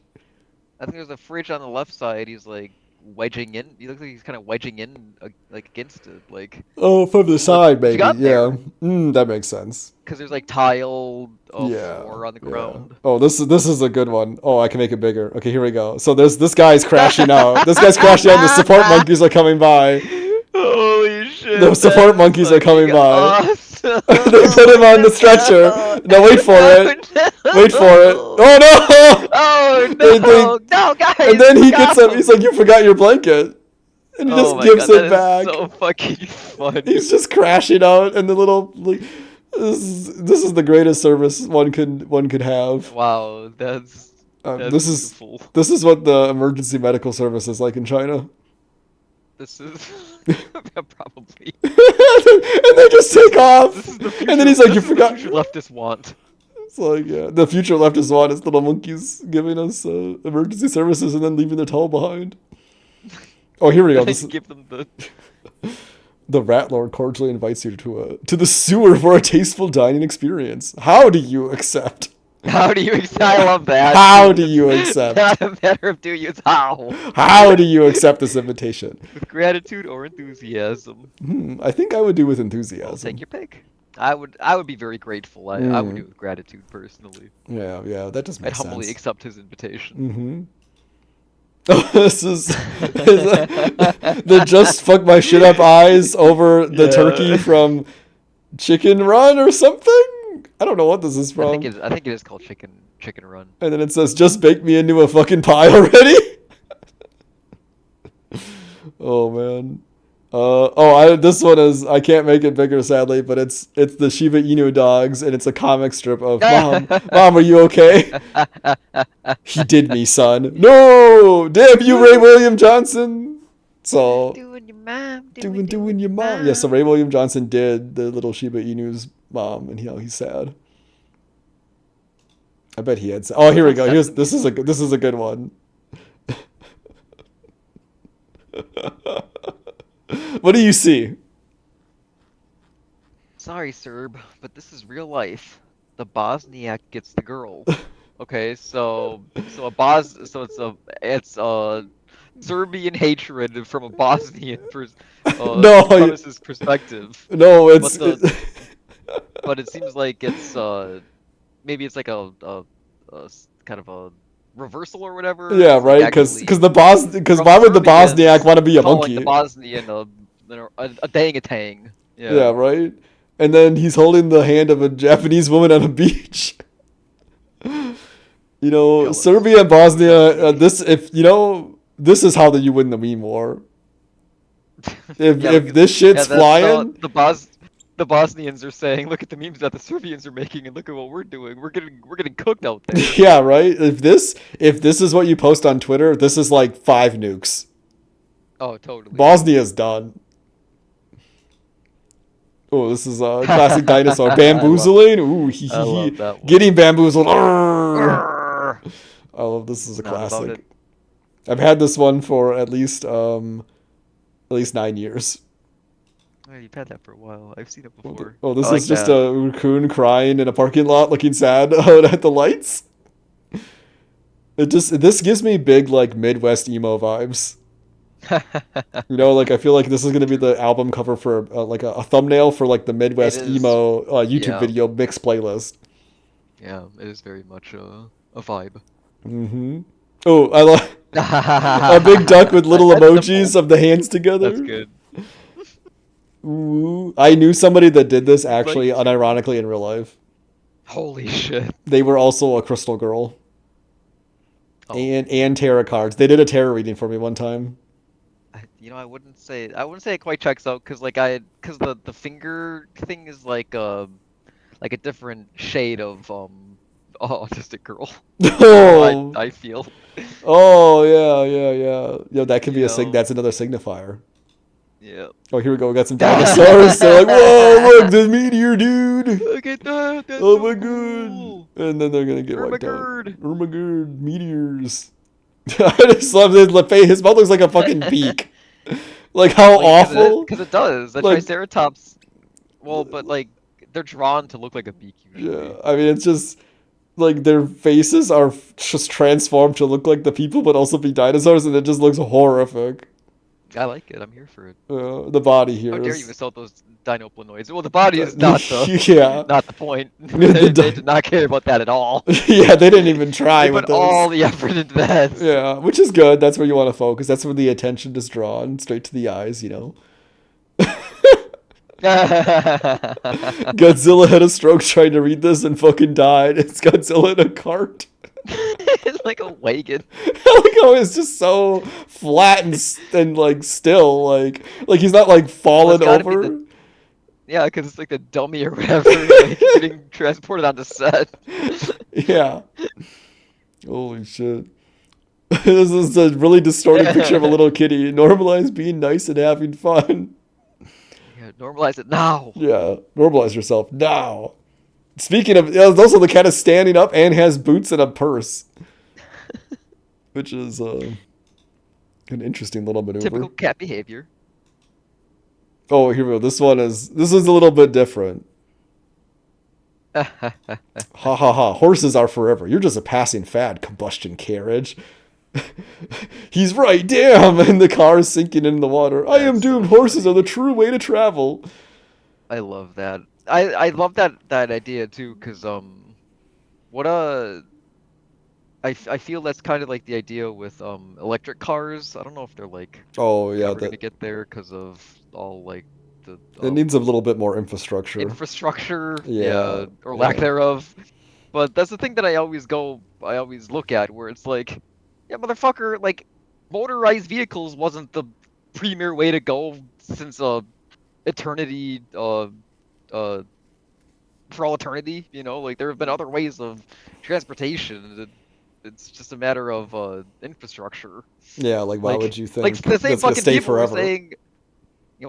I think there's a fridge on the left side. He's like wedging in. He looks like he's kind of wedging in like against it. Like Oh, from the what side, you maybe. got Yeah. there? That makes sense. Because there's like tile Yeah, floor on the yeah. ground. Oh, this is a good one. Oh, I can make it bigger. Okay, here we go. So there's this guy's crashing out. This guy's crashing out. And the support monkeys are coming by. Holy The shit, that support is monkeys are coming fucking by. awesome. They put him on the stretcher. No. No, wait for it. Wait for it. Oh no! Oh They no. No, and guys, then he look gets up. awesome. He's like, "You forgot your blanket," and he Oh just my gives god, that it is back. so fucking funny. He's just crashing out, and the little like, this is the greatest service one could have. Wow, that's This is beautiful. this is what the emergency medical service is like in China. This is probably And they just take this off. is the And then future. he's like, This "You is the forgot." future leftists want. It's like, yeah, the future leftist one is little monkeys giving us emergency services and then leaving their towel behind. Oh, here we go. This is, Give them the. the rat lord cordially invites you to the sewer for a tasteful dining experience. How do you accept? How do you? I love that. How do you accept? Not a matter of do you. It's how. How do you accept this invitation? With gratitude or enthusiasm. I think I would do with I'll enthusiasm. take your pick. I would be very grateful. I would do it with gratitude personally. Yeah, yeah, that does I'd make humbly sense. accept his invitation. Oh, is the just fuck my shit up eyes over the turkey Yeah. from Chicken Run or something? I don't know what this is from. I think it is called Chicken Run. And then it says, just bake me into a fucking pie already? Oh, man. This one is, I can't make it bigger, sadly, but it's the Shiba Inu dogs, and it's a comic strip of, Mom, are you okay? He did me, son. No! Damn you, Ray William Johnson! So, Doing your mom. doing your mom. Yeah, so Ray William Johnson did the little Shiba Inu's mom, and he's sad. I bet he had. Oh, here we go. This is a good one. What do you see? sorry, Serb, but this is real life. The Bosniak gets the girl. Okay, it's a Serbian hatred from a Bosnian No, supremacist perspective. no, But but it seems like it's maybe it's like kind of a reversal or whatever. yeah, It's like right. actually Because from why would the Bosniak Serbians want to be a calling the monkey? Bosnian a dang-a-tang. Yeah, Yeah. right. And then he's holding the hand of a Japanese woman on a beach. Jealous. Serbia and Bosnia. Jealousy. This is how you win the meme war. If Yeah, look if at this yeah, shit's flying, the Bosnians are saying, look at the memes that the Serbians are making and look at what we're doing. We're getting cooked out there. yeah, right. If this is what you post on Twitter, this is like 5 nukes. Oh, totally. Bosnia's done. Oh, this is a classic dinosaur I love bamboozling. Ooh, hee I hee hee. love that one. Getting bamboozled. Arrgh. Urgh. I love this is a Not about it. classic. I've had this one for at least 9 years. Oh, you've had that for a while. I've seen it before. Oh, I this is like just that. a raccoon crying in a parking lot, looking sad out at the lights. This gives me big like Midwest emo vibes. Like I feel like this is gonna be the album cover for like a thumbnail for like the It Midwest is, emo YouTube yeah, video mix playlist. yeah. It is very much a vibe. Mm-hmm. Oh, I love a big duck with little That's emojis simple. of the hands That's together. good. Ooh. I knew somebody that did this You'd like actually, to. unironically in real life. Holy shit. They were also a crystal girl Oh, and tarot cards. They did a tarot reading for me one time. I wouldn't say it quite checks out because because the finger thing is like a different shade of autistic girl. Oh, I feel. oh yeah, yeah, yeah. Yeah, that could be a sig. Yeah. That's another signifier. Yeah. Oh, here we go. We got some dinosaurs. They're like, whoa, look, the meteor, dude. Look at that. That's Oh so my god. cool. And then they're gonna get Oh my wiped out. god. Oh my god, meteors. I just love his mouth looks like a fucking beak. Like how Like, awful. because it does. The Like Triceratops. Well, but like they're drawn to look like a beak yeah, usually. I mean it's just like their faces are just transformed to look like the people, but also be dinosaurs, and it just looks horrific. I like it. I'm here for it. The body How here dare you is insult those dinoplanoids? Well, the body is yeah. not the point. The They did not care about that at all. yeah, they didn't even try They put with all this. the effort into that. Yeah, which is good. That's where you want to focus. That's where the attention is drawn straight to the eyes. Godzilla had a stroke trying to read this and fucking died. It's Godzilla in a cart. It's like a wagon. I like how it's just so flat and like still like he's not like Well, it's fallen got to be over. yeah, because it's like the dummy or whatever, like getting transported onto set. Yeah. Holy shit. This is a really distorted picture of a little kitty. Normalize being nice and having fun. Yeah, normalize it now. Yeah. Normalize yourself now. Speaking of, there's also the cat is standing up and has boots and a purse, which is an interesting little maneuver. Typical cat behavior. Oh, here we go. This is a little bit different. Yeah, Ha ha ha. Horses are forever. You're just a passing fad, combustion carriage. He's right, damn! And the car is sinking in the water. I am that's so doomed. Horses are funny. the true way to travel. I love that. I love that idea too, because what I feel that's kind of like the idea with electric cars. I don't know if they're like Oh yeah, ever gonna that get there because of all like the it needs a little bit more infrastructure. infrastructure, Yeah, yeah, or lack yeah. thereof. But that's the thing that I always look at where it's like, yeah, motherfucker, like motorized vehicles wasn't the premier way to go since eternity uh for all eternity, like there have been other ways of transportation. It's just a matter of infrastructure. Yeah, like why would Like you like think the same that's gonna fucking stay people were forever? saying,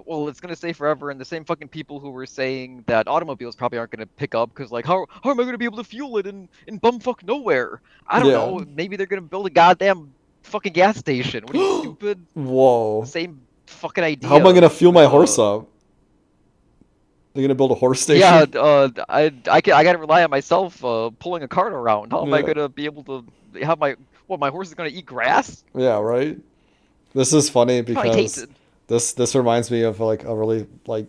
well, it's gonna stay forever, and the same fucking people who were saying that automobiles probably aren't gonna pick up because, like, how am I gonna be able to fuel it in bumfuck nowhere? I don't Yeah. know. Maybe they're gonna build a goddamn fucking gas station. What are you, stupid? Whoa. The same fucking How am I idea gonna fuel my with horse up? They're gonna build a horse station. Yeah, I gotta rely on myself pulling a cart around. How am I Yeah. gonna be able to have my horse is gonna eat grass? Yeah, right. This is funny Probably because tainted. this reminds me of like a really like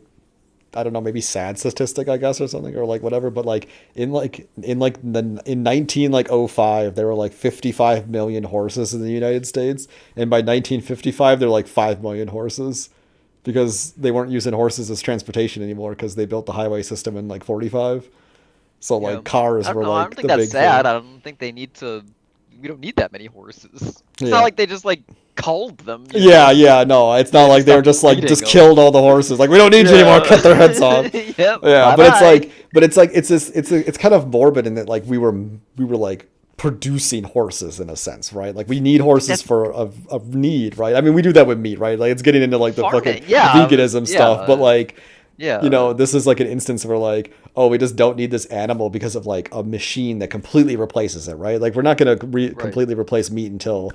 I don't know, maybe sad statistic, I guess, or something, or like whatever. But like in 19 like oh 05, there were like 55 million horses in the United States, and by 1955, there were like 5 million horses because they weren't using horses as transportation anymore because they built the highway system in like 45. So Yeah. like cars I don't were know. I don't like think the that's big sad. thing. I don't think they need to. We don't need that many horses. It's not Yeah. like they just like culled them, you Yeah, know? yeah, no, it's not They like just they were stopped just like breeding just them. killed all the horses. Like we don't need you anymore. Cut their heads off. Yeah. Yep. Yeah, Bye but it's bye. like, it's this, it's kind of morbid in that like we were like producing horses in a sense, right? Like we need horses That's for a need, right? I mean, we do that with meat, right? Like it's getting into like the fucking farming. Yeah. veganism stuff, but Yeah. like Yeah. this is like an instance where like, oh, we just don't need this animal because of like a machine that completely replaces it, right? Like we're not gonna Right. completely replace meat until,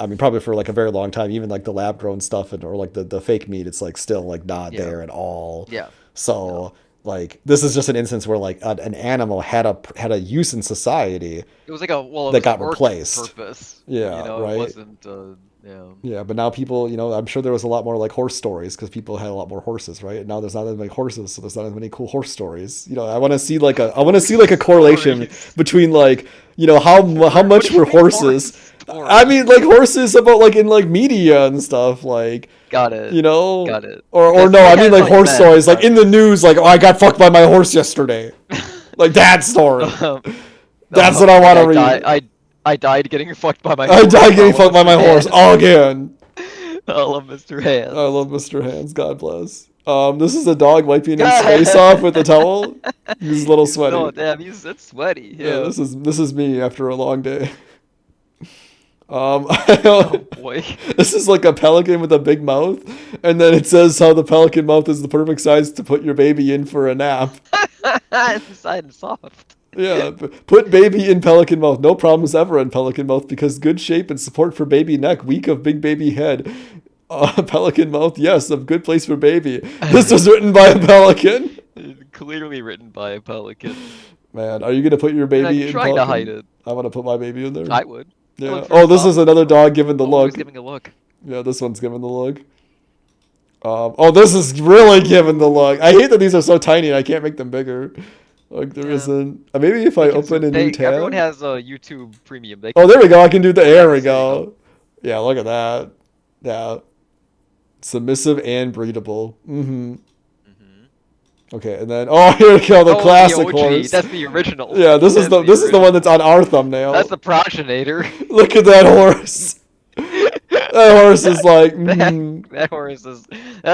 I mean, probably for like a very long time. Even like the lab grown stuff or like the fake meat, it's like still like not Yeah. there at all. Yeah. So like this is just an instance where like an animal had a use in society It was like a well, it that was got a work replaced. purpose. Yeah, You know, it right. wasn't. Yeah. Yeah, but now people, I'm sure there was a lot more like horse stories because people had a lot more horses, right? And now there's not as many horses, so there's not as many cool horse stories. I want to see like a correlation Stories. between like how What much do you were mean horses. horse I mean, stories? like horses about like in like media and stuff, like Got it. you know, Got it. or That's no, I yeah, mean that's like what you horse meant. stories, like Got in the news, like oh, I got fucked by my horse yesterday, like that story. it. That's what I Like want to I died. read. I died getting fucked by my I horse. died getting I love fucked by my Mr. horse Hands. again. I love Mr. I Hands. love Mr. Hands. God bless. This is a dog wiping his face off with a towel. He's a little He's sweaty. no damn. It's sweaty. Yeah, Yeah. this is me after a long day. Oh boy. This is like a pelican with a big mouth, and then it says how the pelican mouth is the perfect size to put your baby in for a nap. Inside and soft. Yeah, put baby in pelican mouth. No problems ever in pelican mouth because good shape and support for baby neck, weak of big baby head. Pelican mouth, yes, a good place for baby. This was written by a pelican. Clearly written by a pelican. Man, are you gonna put your And baby I'm in trying pelican? to hide it. I want to put my baby in there. I would. It Yeah. looks Oh, very this is soft. another dog giving the Always look. giving a look. Yeah, this one's giving the look. Oh, this is really giving the look. I hate that these are so tiny and I can't make them bigger. Like there Yeah. not maybe if I They can open a zoom- new they- Everyone tab. has a YouTube Premium. They Oh, can there we zoom go. I in. can do the. There we There you go. Yeah, look at that. Yeah, submissive and breedable. Mm-hmm. Mhm. Okay, and then here we go. The Oh, classic OG. horse. That's the original. Yeah, this is That's this is the one original. that's on our thumbnail. That's the progenitor. Look at that horse. That horse is like, That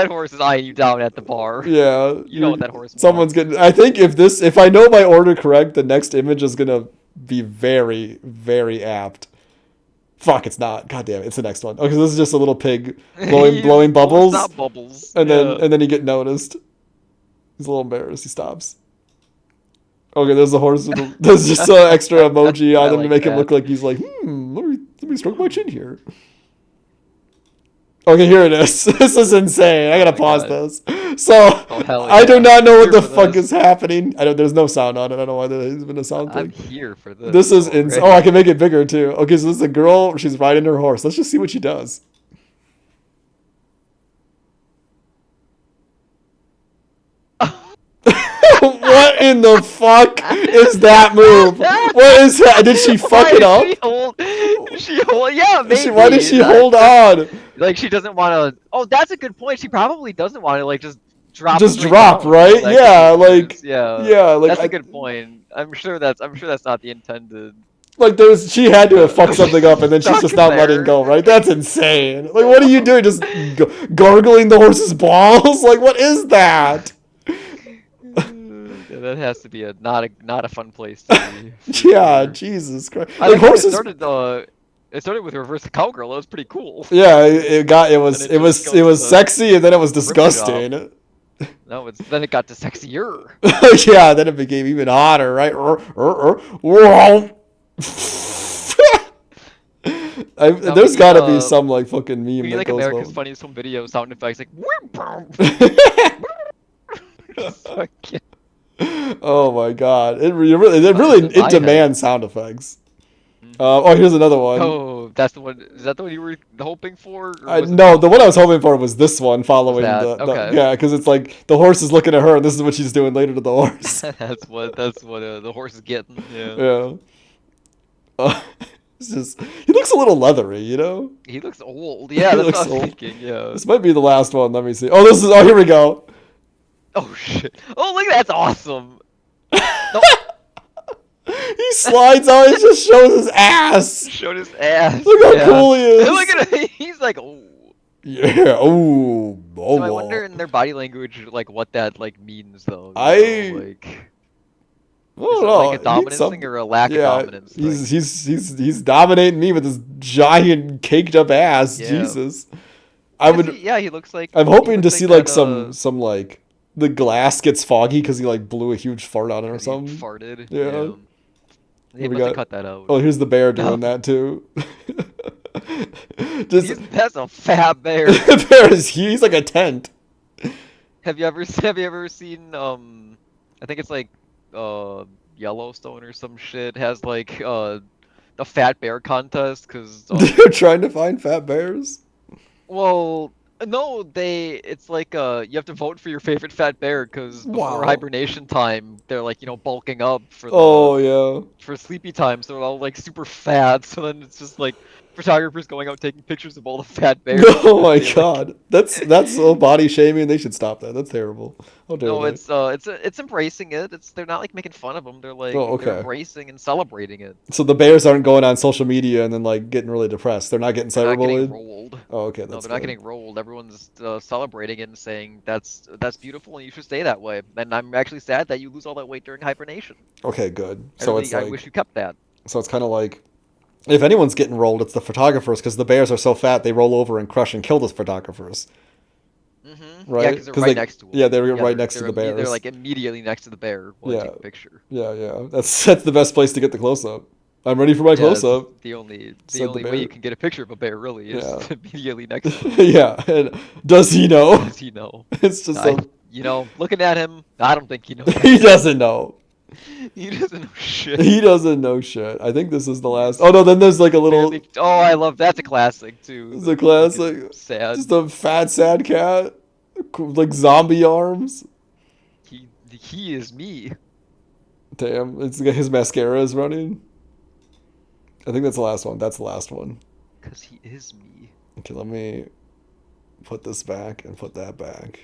horse is eyeing you down at the bar. yeah. You know what that horse Someone's wants. getting. I think if I know my order correct, the next image is gonna be very, very apt. Fuck, it's not. God damn it, it's the next one. Okay, this is just a little pig blowing He's blowing bubbles, Stop bubbles. and Yeah. then he get noticed. He's a little embarrassed. He stops. Okay, there's the horse. There's just an extra emoji I on him to like make him that. look like he's like, let me stroke my chin here. Okay, here it is. This is insane. I gotta my pause God. this. So, Oh, hell I do yeah. not know what Here the for fuck this. is happening. There's no sound on it. I don't know why there's been a sound I'm thing. here for this. This is already. insane. Oh, I can make it bigger too. Okay, so this is a girl. She's riding her horse. Let's just see what she does. What in the fuck is that move? What is that? Did she fuck it up? Yeah, maybe. Why did she hold on? Like she doesn't want to. Oh, that's a good point. She probably doesn't want to like just drop. Just straight drop, down, right? you know, that Yeah, could be like used. Yeah. yeah, like That's a good point. I'm sure that's not the intended. like she had to have fucked something up, and then she's Stuck just not there. letting go, right? That's insane. Like, what are you doing? Just gargling the horse's balls? Like, what is that? Yeah, that has to be not a fun place to be. for Yeah, sure. Jesus Christ. I Like like how horses. it started with reverse cowgirl. It was pretty cool. Yeah, it was And it was just it goes was to sexy, and then it was rip it disgusting. Then it got to sexier. Yeah, then it became even hotter, right? Now There's we got to need, be some like fucking meme We need that like goes America's well. Funniest Home Video sound effects, like. Just fucking Oh my god! It my head. demands sound effects. Oh, here's another one. Oh, that's the one. Is that the one you were hoping for, or I was it no, this the one I was one? hoping for was this one, Was following that the okay? yeah, because it's like the horse is looking at her, and this is what she's doing later to the horse. That's what the horse is getting. Yeah. Yeah, it's just he looks a little leathery, you know. He looks old. He Yeah, that's what I looks was old. thinking. Yeah. This might be the last one. Let me see. Oh, this is. Oh, here we go. Oh shit. Oh look, that's awesome. No, He slides out. He just shows his ass. showed his ass. Look how Yeah. cool he is. Look at him. He's like, oh. Yeah. Oh. Oh. So I wonder Well. in their body language, like what that like means though. Like, I is don't it like know. a dominance thing or a lack of Yeah. dominance thing? He's dominating me with his giant caked up ass. Yeah. Jesus. I would. Yeah, he looks like. I'm he hoping to looks see that, like some like the glass gets foggy because he like blew a huge fart on it or 'cause he something. farted. Yeah. They We must have got. cut that out. Oh, here's the bear No. doing that too. Just That's a fat bear. the bear is huge. He's like a tent. Have you ever seen I think it's like Yellowstone or some shit has like the fat bear contest because They're trying to find fat bears. well no it's like you have to vote for your favorite fat bear because before Wow. hibernation time they're like bulking up for Oh yeah. for sleepy time, so they're all like super fat. So then it's just like photographers going out taking pictures of all the fat bears. Oh my They, like, god. That's so body shaming. They should stop that. That's terrible. How dare no, they? it's embracing it. They're not like making fun of them. They're like Oh, they're okay. embracing and celebrating it. So the bears aren't going on social media and then like getting really depressed. They're not getting They're not getting cyberbullied. rolled. Oh, okay, No, that's they're not good. getting rolled. Everyone's celebrating it and saying that's beautiful and you should stay that way. And I'm actually sad that you lose all that weight during hibernation. Okay, good. I So really it's I like wish you kept that. so it's kind of like if anyone's getting rolled, it's the photographers because the bears are so fat they roll over and crush and kill the photographers. Mm-hmm. Right? Yeah, because they're 'Cause right next to them. yeah, they're right next to the They're bears. like immediately next to the bear while they Yeah. take a picture. Yeah. That's the best place to get the close up. I'm ready for my Yeah, close it's up. the only Said the way bear. you can get a picture of a bear really is Yeah. immediately next to him. Yeah. And does he know? Does he know? It's just I, so looking at him, I don't think he knows. he doesn't know. He doesn't know shit. He doesn't know shit. I think this is the last. Oh no, then there's like a little. Barely, oh, I love that's a classic too. It's The a classic. fucking sad. Just a fat sad cat, like zombie arms. He is me. Damn, it's his mascara is running. I think that's the last one. That's the last one. Cause he is me. Okay, let me put this back and put that back,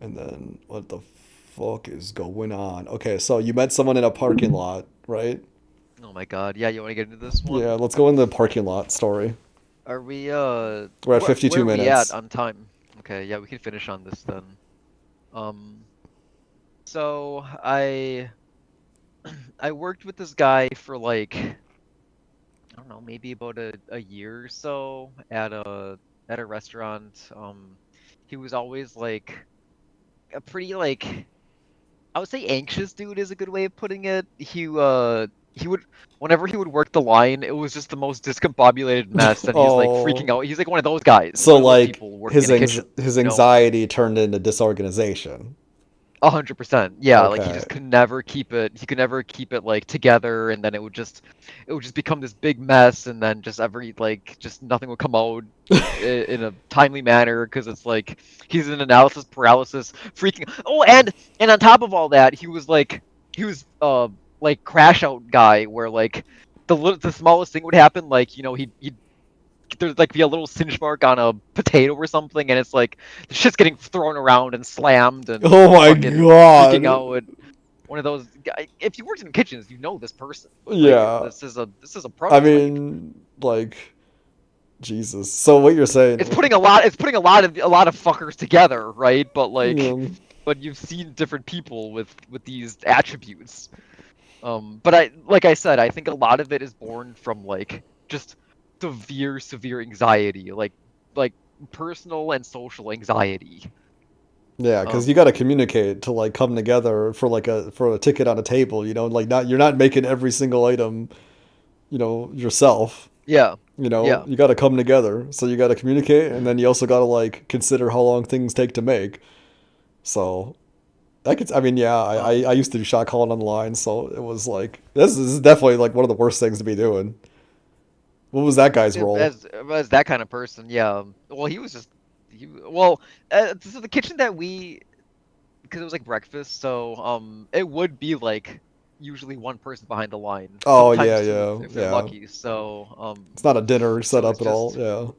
and then what the fuck is going on? Okay, so you met someone in a parking lot, right? Oh my god. Yeah, you want to get into this one? Yeah, let's go in the parking lot story. Are we We're at 52 where are we minutes. at on time? Okay, yeah, we can finish on this then. So I worked with this guy for like I don't know, maybe about a year or so at a restaurant. He was always like a pretty like I would say anxious dude is a good way of putting it. He would whenever he would work the line, it was just the most discombobulated mess, and he's like freaking Oh. out. He's like one of those guys. So one of those like people working his in a kitchen, his you know? anxiety turned into disorganization. 100%. Yeah, like he Okay. just could never keep it. He could never keep it like together, and then it would just become this big mess, and then just just nothing would come out in a timely manner because it's like he's in analysis paralysis, freaking. Oh, and on top of all that, he was like crash out guy where like the smallest thing would happen, like he'd there's like be a little singe mark on a potato or something, and it's like the shit's getting thrown around and slammed and Oh my fucking god. freaking out. And one of those guy, if you worked in kitchens, you know this person. Like, Yeah. this is a I prototype. mean, like, Jesus. So what you're saying? It's putting a lot of fuckers together, right? But like, Yeah. but you've seen different people with these attributes. But like I said, I think a lot of it is born from like just severe anxiety, like personal and social anxiety. Yeah, because you got to communicate to like come together for like a ticket on a table. You know, like you're not making every single item, you know, yourself. Yeah. You know, Yeah. you got to come together. So you got to communicate, and then you also got to like consider how long things take to make. So I could. I mean, yeah. I Um, used to do shot calling online, so it was like this is definitely like one of the worst things to be doing. What was that guy's role? as that kind of person, yeah. Well, he was just well, so the kitchen that we because it was like breakfast, so it would be like usually one person behind the line, Oh yeah, sometimes two yeah, if they're yeah. lucky. So It's not a dinner so it's setup at all. just Yeah.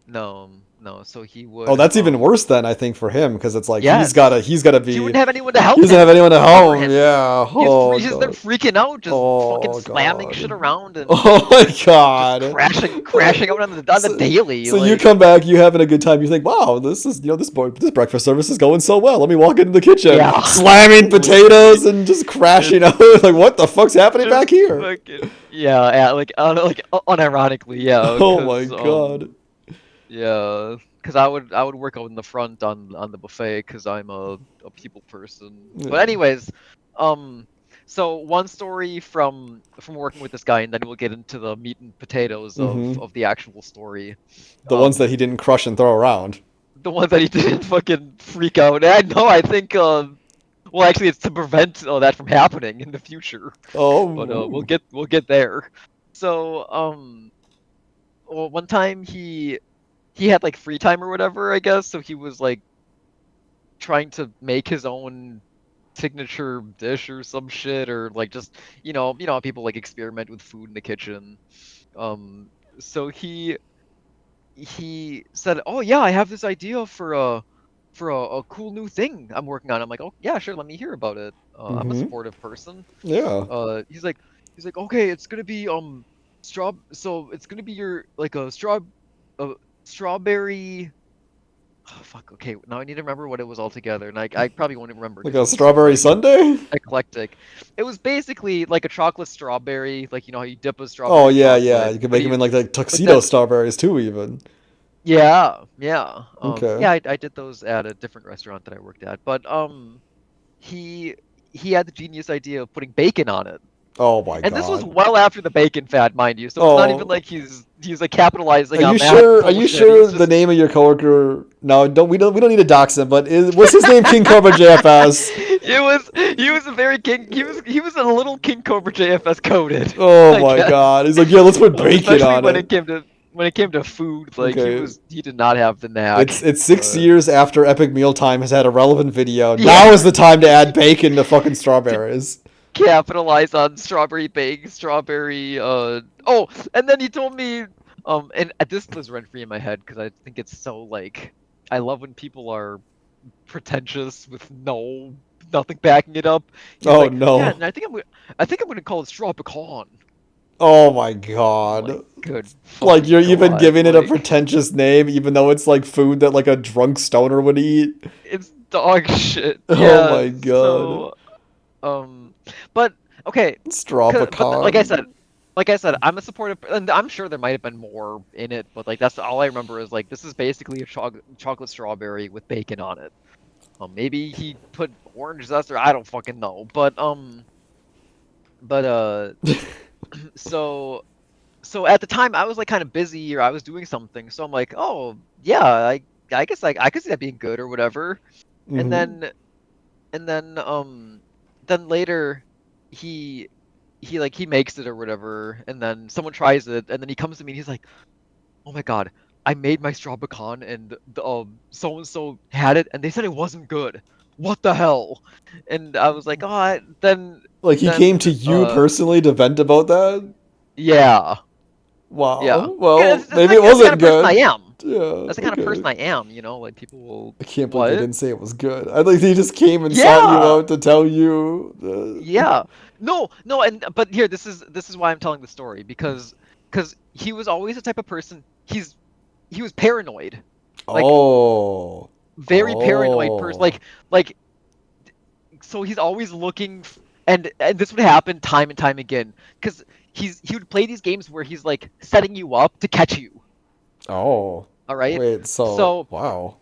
no. So he Oh, would that's even worse then I think for him because it's like yes, he's gotta he be wouldn't have anyone to he help doesn't have him anyone at to cover home. him. Yeah. He's Oh he's there god. freaking out, just fucking Oh slamming shit god. around and Oh my just god. crashing out on the So, daily. so you Like come back, you having a good time. You think, wow, this is this breakfast service is going so well. Let me walk into the kitchen, yeah, slamming literally. potatoes and just crashing out. It's Like, what the fuck's happening just back here? fucking yeah, like unironically, yeah, Oh my because god. yeah, because I would work out in the front on the buffet because I'm a people person. But Yeah. anyways, um, so one story from working with this guy, and then we'll get into the meat and potatoes Mm-hmm. of the actual story. The ones that he Um, didn't crush and throw around. the one that he didn't fucking freak out. And I know, I think well, actually, it's to prevent that from happening in the future. But Oh. we'll get there. So well, one time he had like free time or whatever, I guess. So he was like trying to make his own signature dish or some shit, or like just how people like experiment with food in the kitchen. Um, so he said, "Oh yeah, I have this idea for a cool new thing I'm working on." I'm like, "Oh yeah, sure, let me hear about it." I'm a Mm-hmm. supportive person. Yeah. He's like, okay, it's gonna be so it's gonna be your like a strawberry. Oh, fuck. Okay, now I need to remember what it was altogether, and I probably won't even remember Like because a it was so strawberry like sundae? eclectic. It was basically like a chocolate strawberry, like how you dip a Oh strawberry in yeah, yeah. chocolate, You can but make them in like but tuxedo then strawberries too, even. yeah. Okay. Yeah, I did those at a different restaurant that I worked at, but he he had the genius idea of putting bacon on it. Oh my And this was god. well after the bacon fad, mind you. So it's not even Oh, like he's like capitalizing are you on that sure? Are you bullshit. sure He's the just name of your coworker? No, we don't need to dox him. But what's his name? King Cobra JFS. he was a very king. He was a little King Cobra JFS coded, Oh I my guess. god. He's like, yeah, let's put bacon Especially on it. when it came to food, like Okay. he did not have the knack. It's 6 years after Epic Mealtime has had a relevant video. Now Yeah, is the time to add bacon to fucking to strawberries. capitalize on strawberry bake, strawberry. Oh, and then he told me, and this lives rent free in my head because I think it's so like I love when people are pretentious with nothing backing it up. He's Oh like, yeah, no. and I think I'm gonna call it straw pecan. Oh my I'm like, god. good Like fucking you're even god, giving it a like pretentious name, even though it's like food that like a drunk stoner would eat. it's dog shit. Oh Yeah, my god. so um, but okay, Straw but like I said, pecan. I'm a supportive, and I'm sure there might have been more in it, but like that's all I remember is like this is basically a chocolate strawberry with bacon on it. Maybe he put orange zest or I don't fucking know, but so so at the time I was like kind of busy or I was doing something, so I'm like, oh yeah, I guess like I could see that being good or whatever, and Hmm. then later he he makes it or whatever, and then someone tries it, and then he comes to me and he's like, oh my god, I made my straw pecan and the so and so had it and they said it wasn't good. What the hell? And I was like, oh, Like he came to then you personally to vent about that? yeah, yeah. Wow. 'Cause Well, It's maybe like it that's the kind wasn't of person I good. am. Yeah, That's the kind of person okay. I am. Like people will I can't believe they what? didn't say it was good. I think he just came and sought you Yeah, out to tell you. yeah. No, and but here this is why I'm telling the story because he was always the type of person. He was paranoid, like Oh. very paranoid person. Oh. Like so he's always looking and this would happen time and time again because he would play these games where he's like setting you up to catch you. Oh. All right. Wait, so So wow.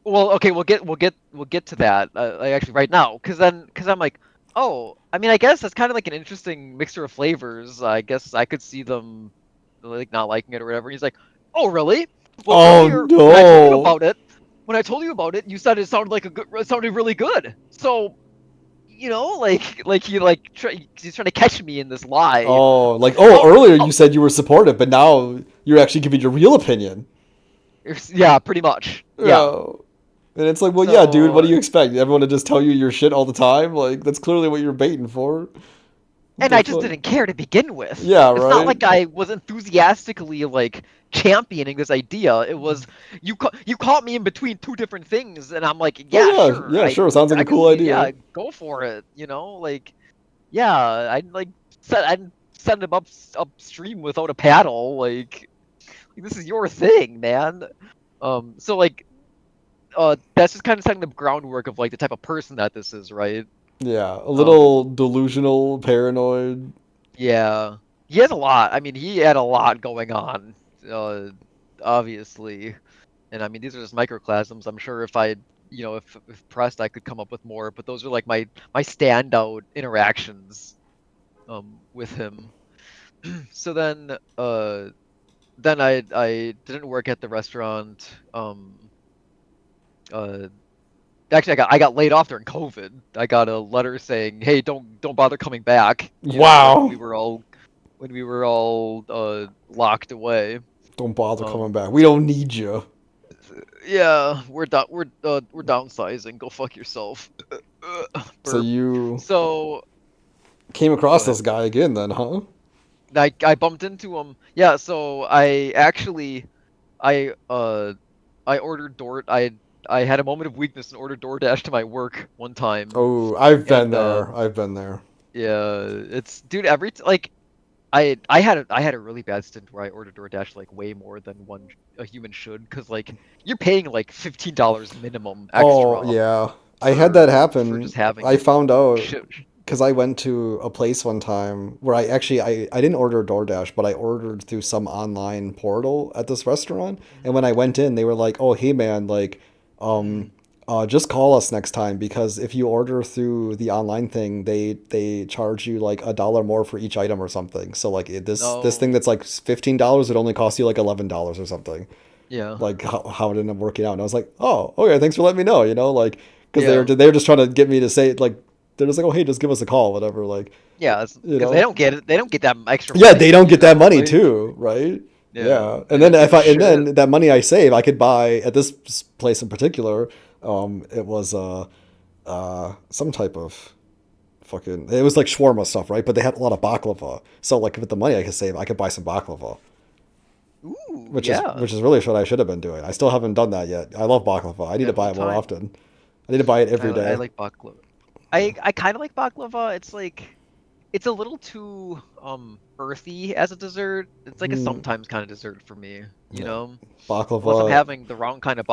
well, okay, we'll get to that like actually right now because I'm like, oh, I mean, I guess that's kind of like an interesting mixture of flavors. I guess I could see them like not liking it or whatever. He's like, oh, really? Well, Oh here, can I tell you no. about it? when I told you about it, you said it sounded like it sounded really good. So, he's trying to catch me in this lie. Oh, like, Oh, earlier oh, you said you were supportive, but now you're actually giving your real opinion. yeah, pretty much. Yeah. Yeah. And it's like, well, yeah, dude, what do So, you expect? Everyone to just tell you your shit all the time? Like, that's clearly what you're baiting for. What and the I just fuck? didn't care to begin with. Yeah, It's not right? like I was enthusiastically championing this idea. It was you caught me in between two different things, and I'm like, Oh, yeah, yeah, sure, yeah, sure. Sounds like a I can cool see, idea. yeah, go for it. Yeah, I'd send him upstream without a paddle. This is your thing, man. So that's just kind of setting the groundwork of the type of person that this is, right? Yeah, a Um, little delusional, paranoid. yeah, he has a lot. I mean, he had a lot going on, uh, obviously. And I mean, these are just microclasms. I'm sure if pressed, I could come up with more. But those are like my standout interactions with him. So then I didn't work at the restaurant. Uh, Actually, I got laid off during COVID. I got a letter saying, "Hey, don't bother coming back." Wow. When we were all locked away. Don't bother coming Um, back. We don't need you. yeah, we're downsizing. Go fuck yourself. So Burp. you So came go across ahead. this guy again then, huh? I bumped into him. Yeah, so I ordered I had a moment of weakness and ordered DoorDash to my work one time. Oh, I've been And there. I've been there. yeah, it's dude I had a really bad stint where I ordered DoorDash way more than a human should, because you're paying like $15 minimum Oh, extra yeah. I had that for happen. just having I it found out ship. because I went to a place one time where I didn't order DoorDash, but I ordered through some online portal at this restaurant. And when I went in, they were like, "Oh, hey man, like, um, just call us next time because if you order through the online thing, they charge you like $1 more for each item or something. So like this thing No, that's like $15 would only cost you like $11 or something." yeah, Like how it ended up working out. And I was like, oh, okay, thanks for letting me know, like because yeah, they were just trying to get me to say like they're just like, oh hey, just give us a call, whatever, like yeah, you because they know. don't get it. They don't get that extra Yeah, they money, don't get that money like too, right? yeah, Yeah, and they then don't give if a I and shit. then that money I save, I could buy at this place in particular. It was some type of fucking. It was like shawarma stuff, right? But they had a lot of baklava. So like with the money I could save, I could buy some baklava. Ooh, which is yeah. which is really what I should have been doing. I still haven't done that yet. I love baklava. I need Yeah, to buy one it more time often. I need to buy it every I day. like baklava. I kind of like baklava. It's a little too earthy as a dessert. It's like a Hmm. sometimes kind of dessert for me, Yeah, unless I'm baklava. having the wrong kind of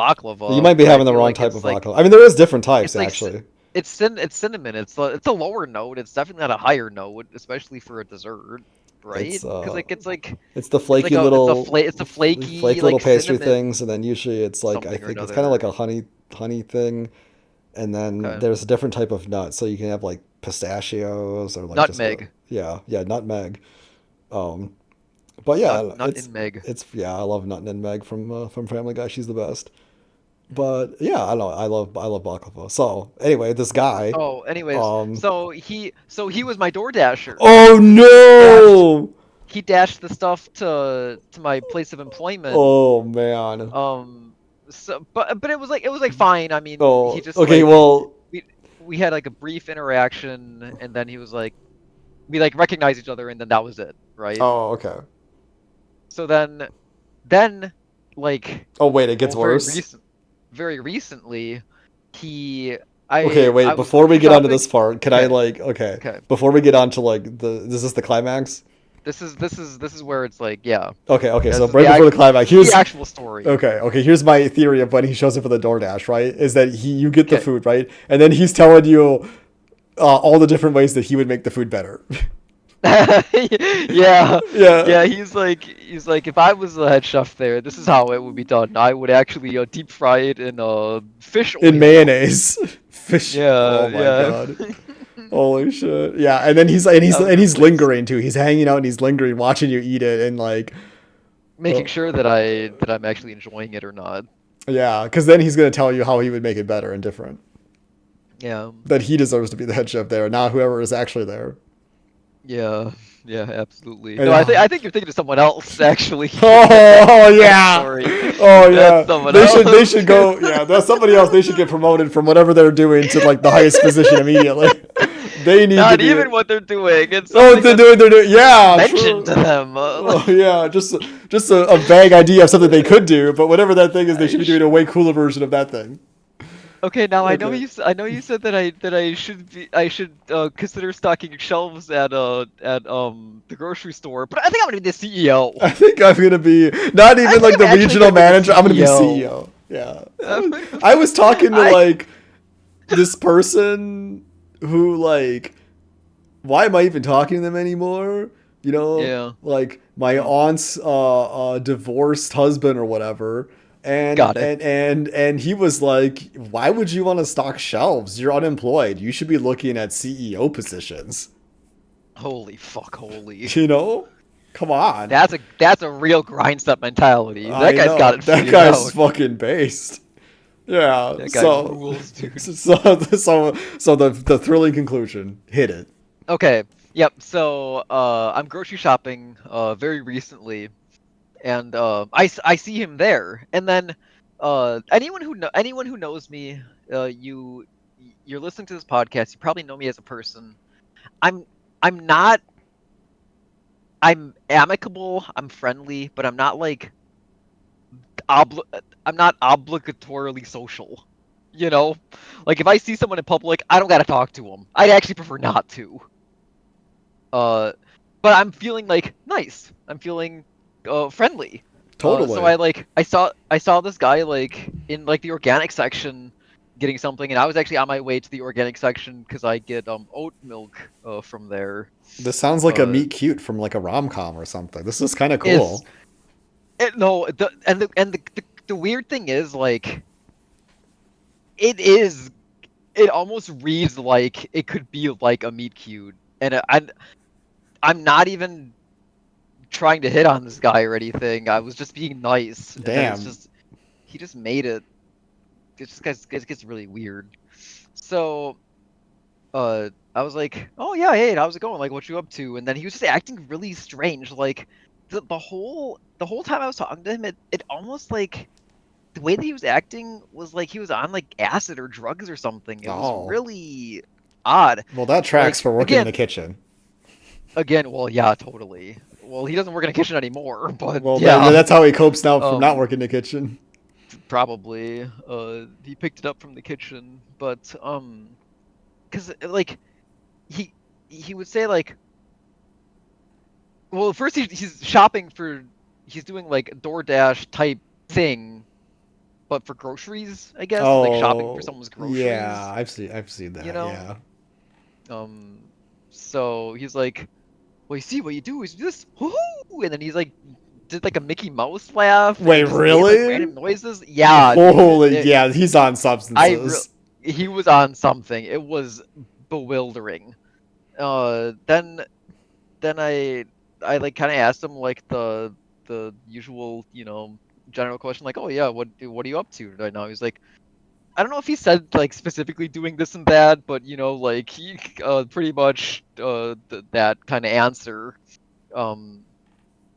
You baklava. might be But I having the feel wrong like type of baklava. I mean, there is different types it's like ci- actually. it's cinnamon. It's a lower note. It's definitely not a higher note, especially for a dessert, right? It's Because uh, it's the it's like flaky little, it's a flaky flaky little pastry things, and cinnamon then usually it's like I something or think it's kind of like another. a honey thing, and then Okay, there's a different type of nut. So you can have like pistachios or like just nutmeg, yeah nutmeg. Um, but yeah, nut in meg. it's yeah, I love Nut and Meg from Family Guy. She's the best. But yeah, I don't know. I love baklava. So anyway, this guy. Oh, anyways, Um. so he was my Door Dasher. Oh He dashed no! he dashed the stuff to my place of employment. Oh man. But it was like fine. I mean, he Oh, just okay. Well. we we had like a brief interaction, and then he was like we recognized each other, and then that was it, right? Oh, okay. So then like Oh wait, it gets well worse. very recently he Okay, I wait. was Before we grocery get onto this shopping. part, can I Okay, like okay? okay. Before we get on to like is this the climax? This is where it's like yeah. Okay, okay. Yeah, So this is right before the climax, this is the here's actual story. okay, okay. Here's my theory of when he shows up for the DoorDash. Right, is that you get the Okay. food right, and then he's telling you all the different ways that he would make the food better. Yeah. Yeah, Yeah, he's like if I was the head chef there, this is how it would be done. I would actually deep fry it in fish in oil. mayonnaise, fish. Yeah, Oh my yeah. god. Holy shit. Yeah, and then he's That was a good he's place. lingering too. He's hanging out and he's lingering, watching you eat it, and like, Making oh, sure that I'm actually enjoying it or not. Yeah, because then he's gonna tell you how he would make it better and different. Yeah. That he deserves to be the head chef there, not whoever is actually there. Yeah, yeah, absolutely. And, No, I think you're thinking of someone else actually. oh That yeah, story. oh That's yeah. someone They should else. go. Yeah, that's somebody else. They should get promoted from whatever they're doing to like the highest position immediately. They need to Not be. even what they're doing. It's Oh, something they're that's doing. They're doing. just Yeah, mentioned to true. them. Oh yeah, just a vague idea of something they could do, but whatever that thing is, they should be doing a way cooler version of that thing. Okay, now I know Okay. I know you said that I should consider stocking shelves at the grocery store, but I think I'm gonna be the CEO. I think I'm gonna be not I even think like I'm the actually regional gonna be the manager. I'm gonna be CEO. CEO. Yeah. I'm gonna I was talking to I like this person who like why am I even talking to them anymore? You know, yeah, like my yeah, aunt's divorced husband or whatever. And got it. and and and he was like, "Why would you want to stock shelves? You're unemployed. You should be looking at CEO positions." Holy fuck, holy. You know? Come on. That's a real grind up mentality. That I guy's got know. it That figured guy's out. fucking based. Yeah. That guy So rules, dude. so the thrilling conclusion. Hit it. Okay. Yep. So I'm grocery shopping very recently, and I see him there, and then anyone who knows me, you're listening to this podcast. You probably know me as a person. I'm I'm not I'm amicable. I'm friendly, but I'm not like obli- I'm not obligatorily social. You know, like if I see someone in public, I don't gotta talk to them. I'd actually prefer not to. Uh, but I'm feeling like nice. I'm feeling friendly. So Totally. I saw this guy like in like the organic section getting something, and I was actually on my way to the organic section because I get oat milk from there. This sounds like a Uh, meet cute from like a rom com or something. This is kind of is cool. it no the weird thing is like it is it almost reads like it could be like a meet cute, and I'm not even trying to hit on this guy or anything. I was just being nice, and then it's Damn. just he just made it. It gets really weird. So, I was like, "Oh yeah, hey, how's it going? Like, what you up to?" And then he was just acting really strange. Like, the whole time I was talking to him, it almost like the way that he was acting was like he was on like acid or drugs or something. It was Oh. really odd. Well, that tracks Like for working in the kitchen. well, yeah, totally. Well, he doesn't work in a kitchen anymore, but Well, yeah. that's how he copes now from not Um, working in the kitchen. Probably. He picked it up from the kitchen, but cause like he he would say like, well, first he's shopping for, he's doing like a DoorDash type thing, but for groceries, I guess. He's like shopping for Oh, someone's yeah. groceries, I've seen you that. know. Yeah. So he's like, well, you see, what you do is you do this, woohoo, and then he's like, did like a Mickey Mouse laugh, and he Wait, just made like really? random noises. Yeah, dude. Holy, yeah, he's on substances. He was on something. It was bewildering. Then I like kind of asked him like the usual, general question, like, oh yeah, what are you up to right now? He's like, I don't know if he said like specifically doing this and that, but like he pretty much that kind of answer. Um,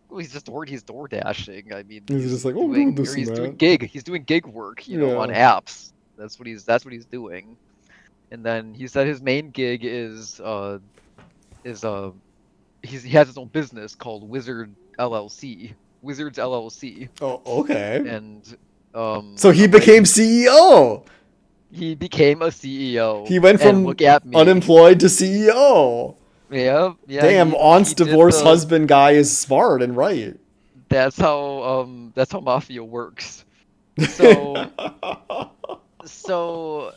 well, he's door dashing. I mean, He's just like, oh, I'm doing this and that. he's doing gig work, on Yeah. apps. That's what he's doing. And then he said his main gig is he has his own business called Wizards LLC, Oh, okay. and So he I'm like, became CEO. he became a CEO, He went and look from at me. unemployed to CEO. Yeah, yeah, Damn, aunt's he did divorced the husband guy is smart and right. that's how mafia works. So so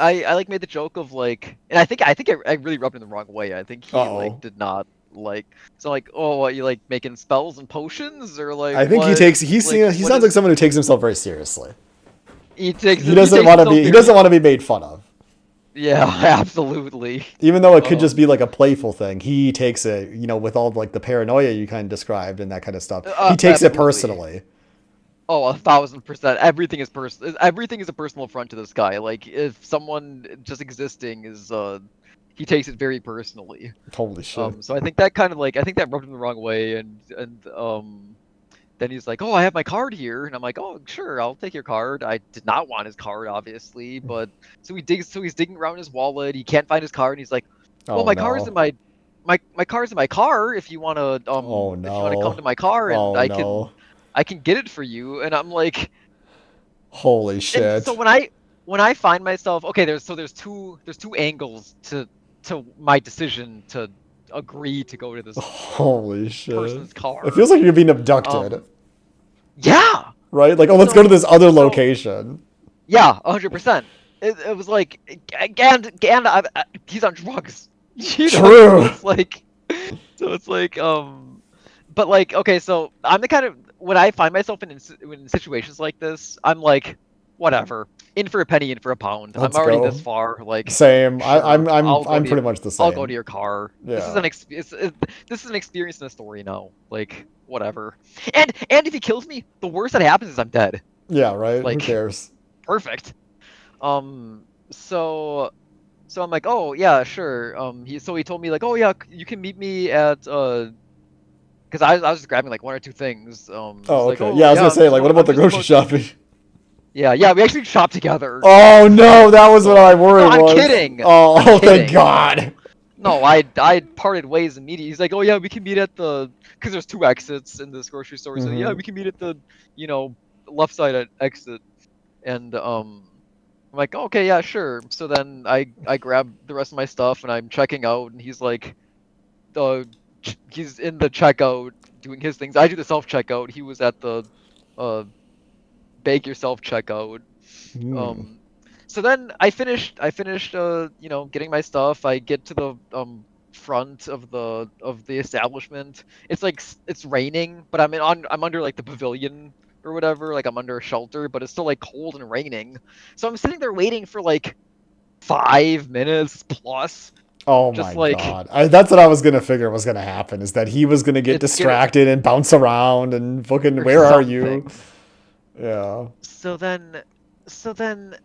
I like made the joke of like, and I really rubbed him the wrong way. I think he like Uh-oh. did not like, so like, oh, what, you like making spells and potions, or like I think what, he what sounds like is, someone who takes himself very seriously. he takes He he doesn't takes want to himself be he very, doesn't want to be made fun of. yeah, absolutely. Even though it could just be Um, like a playful thing, he takes it, with all like the paranoia you kind of described and that kind of stuff. He takes it Absolutely. personally. Oh, 1,000%. Everything is personal. Everything is a personal affront to this guy. Like, if someone just existing is, he takes it very personally. Holy shit. So I think that kind of like, I think that rubbed him the wrong way, and then he's like, "Oh, I have my card here," and I'm like, "Oh, sure, I'll take your card." I did not want his card, obviously, but so he's digging around his wallet. He can't find his card, and he's like, "Well, Oh my car's in no. my car's in my car. Oh If you wanna come no. to my car, and Oh no. I can get it for you." And I'm like, Holy and so shit. when I find myself, okay, there's two angles to my decision to agree to go to this Holy shit. person's It car. feels like you're being abducted, Um, yeah. right? Like, oh, let's go to So this other so location. Yeah, 100%. It was like, he's on drugs, So True. it's like, but like, okay, so I'm the kind of when I find myself in situations like this, I'm like, whatever, in for a penny, in for a pound. I'm Let's already this go. far, like, Same. sure, I'm pretty much the I'll go to same. your car. Yeah. This is an experience and a story now, like, whatever. And if he kills me, the worst that happens is I'm dead. Yeah, right? Who Like, cares? perfect. Um, so so I'm like, oh yeah, sure. He told me like, oh yeah, you can meet me at because I was just grabbing like one or two things. He's Oh, like, okay. oh Yeah, I was yeah, gonna say, like, what about I'm the just grocery about to. shopping? Yeah, we actually shopped together. Oh no, that was what I No, worried I'm was. kidding. I'm Oh, thank kidding. God. No, I parted ways immediately. He's like, oh yeah, we can meet at the because there's two exits in this grocery store. So yeah, Mm-hmm. we can meet at the you know left side at exit. And I'm like, okay, yeah, sure. So then I grab the rest of my stuff and I'm checking out, and he's like, uh, he's in the checkout doing his things. I do the self checkout. He was at the uh bag yourself checkout. Hmm. Um, so then I finished getting my stuff. I get to the front of the establishment. It's like it's raining, but I'm under like the pavilion or whatever. Like I'm under a shelter, but it's still like cold and raining. So I'm sitting there waiting for like 5 minutes plus, Oh my just like God. That's what I was gonna figure was gonna happen, is that he was gonna get it's gonna distracted and bounce around and fucking, or where are you? something. Yeah. So then so then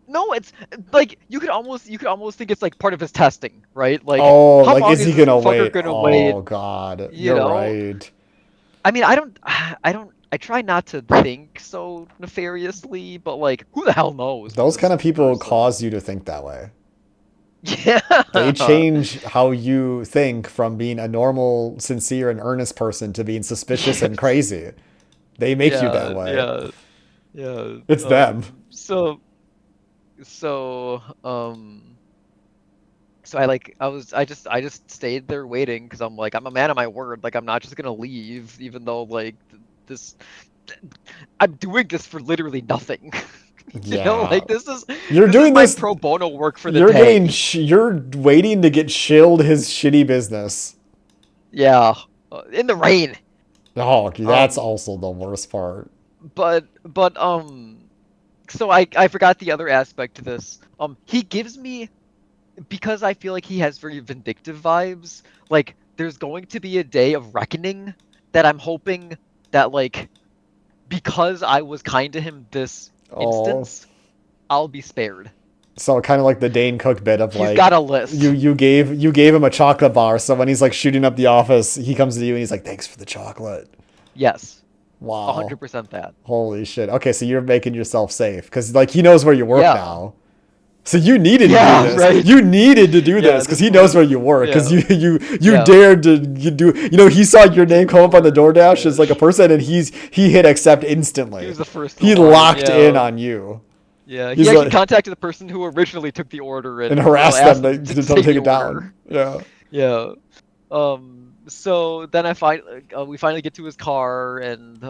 No, it's like you could almost think it's like part of his testing, right? Like, Oh, how like, long is is he this gonna fucker wait? gonna wait? Oh God. You You're know? right. I mean, I try not to think so nefariously, but like, who the hell knows with Those kind this of people person? cause you to think that way. They Yeah. change how you think from being a normal, sincere, and earnest person to being suspicious and Yes. crazy. They make you that Yeah, way. yeah, yeah. It's them. So so I just stayed there waiting because I'm like I'm a man of my word. Like I'm not just gonna leave, even though like this I'm doing this for literally nothing. Yeah. Like You're this is doing my this. pro bono work for the You're getting. day. You're waiting to get shilled his shitty business. Yeah, in the rain. Oh, that's Um, also the worst part. but so I forgot the other aspect to this. He gives me because I feel like he has very vindictive vibes. Like there's going to be a day of reckoning that I'm hoping that like because I was kind to him this Oh, instance, I'll be spared. so kind of like the Dane Cook bit of He's got like, a list. you gave him a chocolate bar, so when he's like shooting up the office, he comes to you and he's like, "Thanks for the chocolate." Yes, Wow. 100% that. Holy shit. Okay, so you're making yourself safe because like he knows where you work Yeah. now. So you needed to do Yeah, this. right. You needed to do Yeah, this because this he knows where was you work. Because yeah. you Yeah. dared to do. You know, he saw your name come up on the DoorDash as like a DoorDash. person, and he hit accept He instantly. was the first He one. locked in Yeah. on you. Yeah. He He's actually like, contacted the person who originally took the order and and harassed them asked them to to take take the it order. down. Yeah. Yeah. So then we finally get to his car and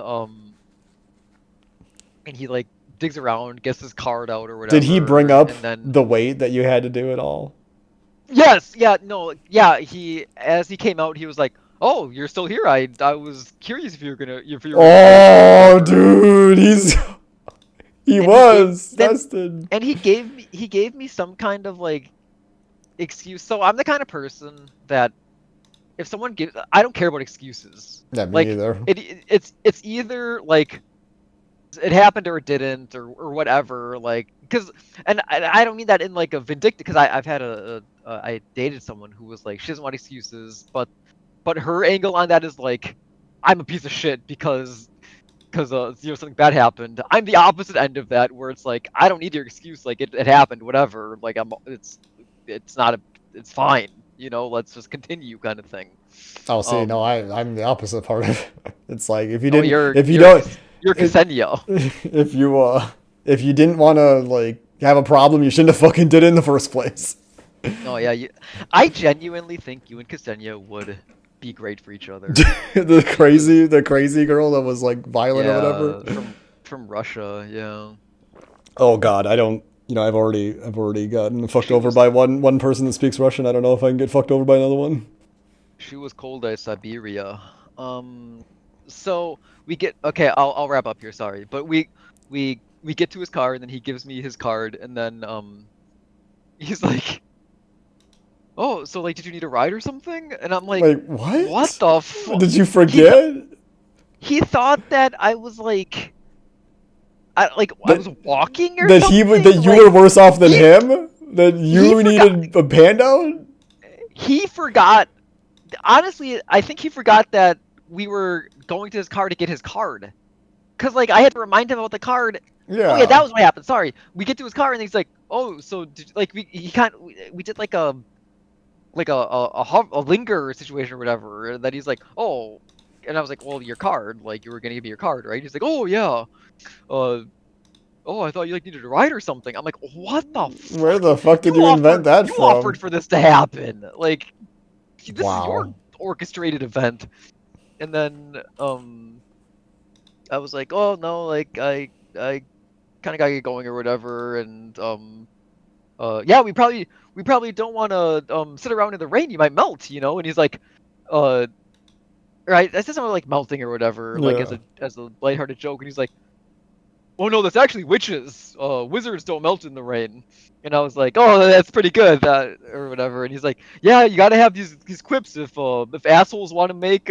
he like digs around, gets his card out or Did he bring whatever, up and then the weight that you had to do it all? yes, yeah, no, yeah. He as he came out, he was like, "Oh, you're still here. I was curious if you were gonna make it or Oh, whatever." dude, he And he gave was then tested. and he gave me some kind of like excuse. So I'm the kind of person that if someone gives, I don't care about excuses. Yeah, me Like either. it's either like it happened or it didn't or whatever, like, because, and I don't mean that in like a vindictive, because I've had I dated someone who was like, she doesn't want excuses, but her angle on that is like, I'm a piece of shit because something bad happened. I'm the opposite end of that, where it's like, I don't need your excuse, like it happened, whatever, like it's not a, it's fine, let's just continue, kind of thing. Oh, see, no, um I'm the opposite part of it. It's like oh, you're if you you're don't, you're if, Ksenia. if you didn't want to like have a problem, you shouldn't have fucking did it in the first place. Oh yeah, I genuinely think you and Ksenia would be great for each other, because The crazy girl that was like violent or whatever. yeah, from Russia, yeah. Oh God, I don't. I've already gotten fucked She over was by one person that speaks Russian. I don't know if I can get fucked over by another one. she was cold as Siberia. Um, so we get, okay. I'll wrap up here. Sorry, but we get to his car, and then he gives me his card, and then he's like, "Oh, so like, did you need a ride or something?" And I'm like, Like "What what? the fuck?" Did you He th forget he thought that I was like, I that was walking or that something. you were Like worse off than he him? That he you forgot needed a handout? he forgot. Honestly, I think he forgot that we were going to his car to get his card. Cause like I had to remind him about the card. Oh yeah, Yeah. that was what happened. Sorry. We get to his car and he's like, "Oh, so like we did like a linger situation or whatever." And then he's like, "Oh," and I was like, "Well, your card, like you were gonna give me your card, right?" He's like, "Oh yeah, uh, oh, I thought you like needed a ride or something." I'm like, "What the Where fuck? the fuck did you invent that You offered from? for this to happen. Like this is your Wow. orchestrated event." And then I was like, "Oh no, like I kind of gotta get going or whatever." And yeah, we probably don't want to sit around in the rain. You might melt, And he's like, uh, right. I said something like melting or whatever, like Yeah. as a lighthearted joke, and he's like, "Oh no, that's actually witches. Wizards don't melt in the rain." And I was like, "Oh, that's pretty good, that or whatever." And he's like, "Yeah, you gotta have these quips if assholes want to make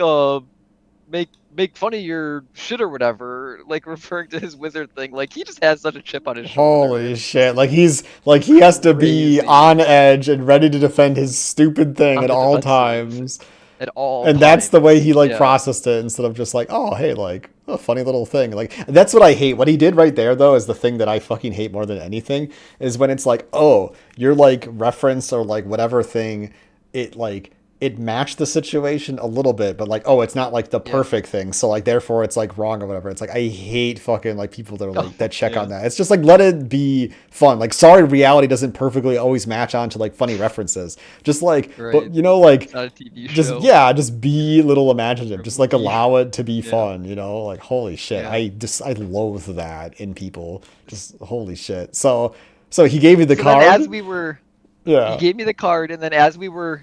fun of your shit or whatever," like referring to his wizard thing. Like he just has such a chip on his shoulder. Holy It's shit. Like he has to be crazy on edge and ready to defend his stupid thing on at the all defensive times. at all And that's the way he times. like Yeah. processed it instead of just like, oh hey, like a funny little thing. Like that's what I hate. What he did right there though is the thing that I fucking hate more than anything is when it's like, oh, your like reference or like whatever thing, it like it matched the situation a little bit, but like, oh, it's not like the Yeah. perfect thing. So like therefore it's like wrong or whatever. It's like I hate fucking like people that are like Oh that check on yeah. that. It's just like let it be fun. Like sorry reality doesn't perfectly always match on to like funny references. Just like but Right. like It's not a TV just show. yeah, just be a little imaginative. Or a Just like movie. allow it to be Yeah. fun, Like holy shit, Yeah. I loathe that in people. Just holy shit. So he gave you the So then as card. we were he Yeah. gave me the card, and then as we were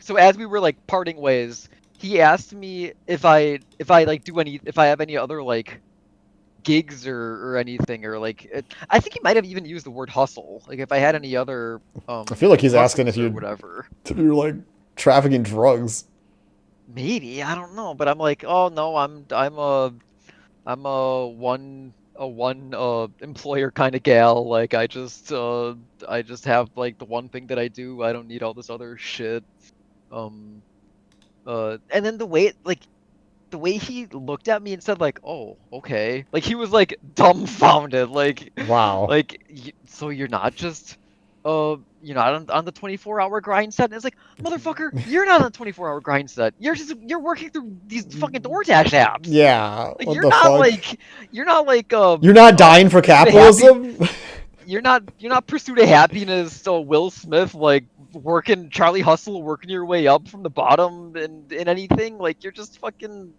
like parting ways, he asked me if I like do any if I have any other like gigs or anything, or like I think he might have even used the word hustle, like if I had any other I feel like he's asking hustles or whatever. if you're like trafficking drugs. Maybe, I don't know, but I'm like, "Oh no, I'm a one employer kind of gal. Like I just have like the one thing that I do. I don't need all this other shit." Um and then the way he looked at me and said like, "Oh, okay." Like he was like dumbfounded. Wow. So you're not on the 24-hour grind set. And it's like, "Motherfucker, you're not on the 24-hour grind set. You're working through these fucking DoorDash apps. Yeah. Like What the fuck? you're not like You're not dying for pursuit of happy capitalism? you're not pursuit of happiness, so Will Smith, like working Charlie Hustle, working your way up from the bottom in anything. Like you're just fucking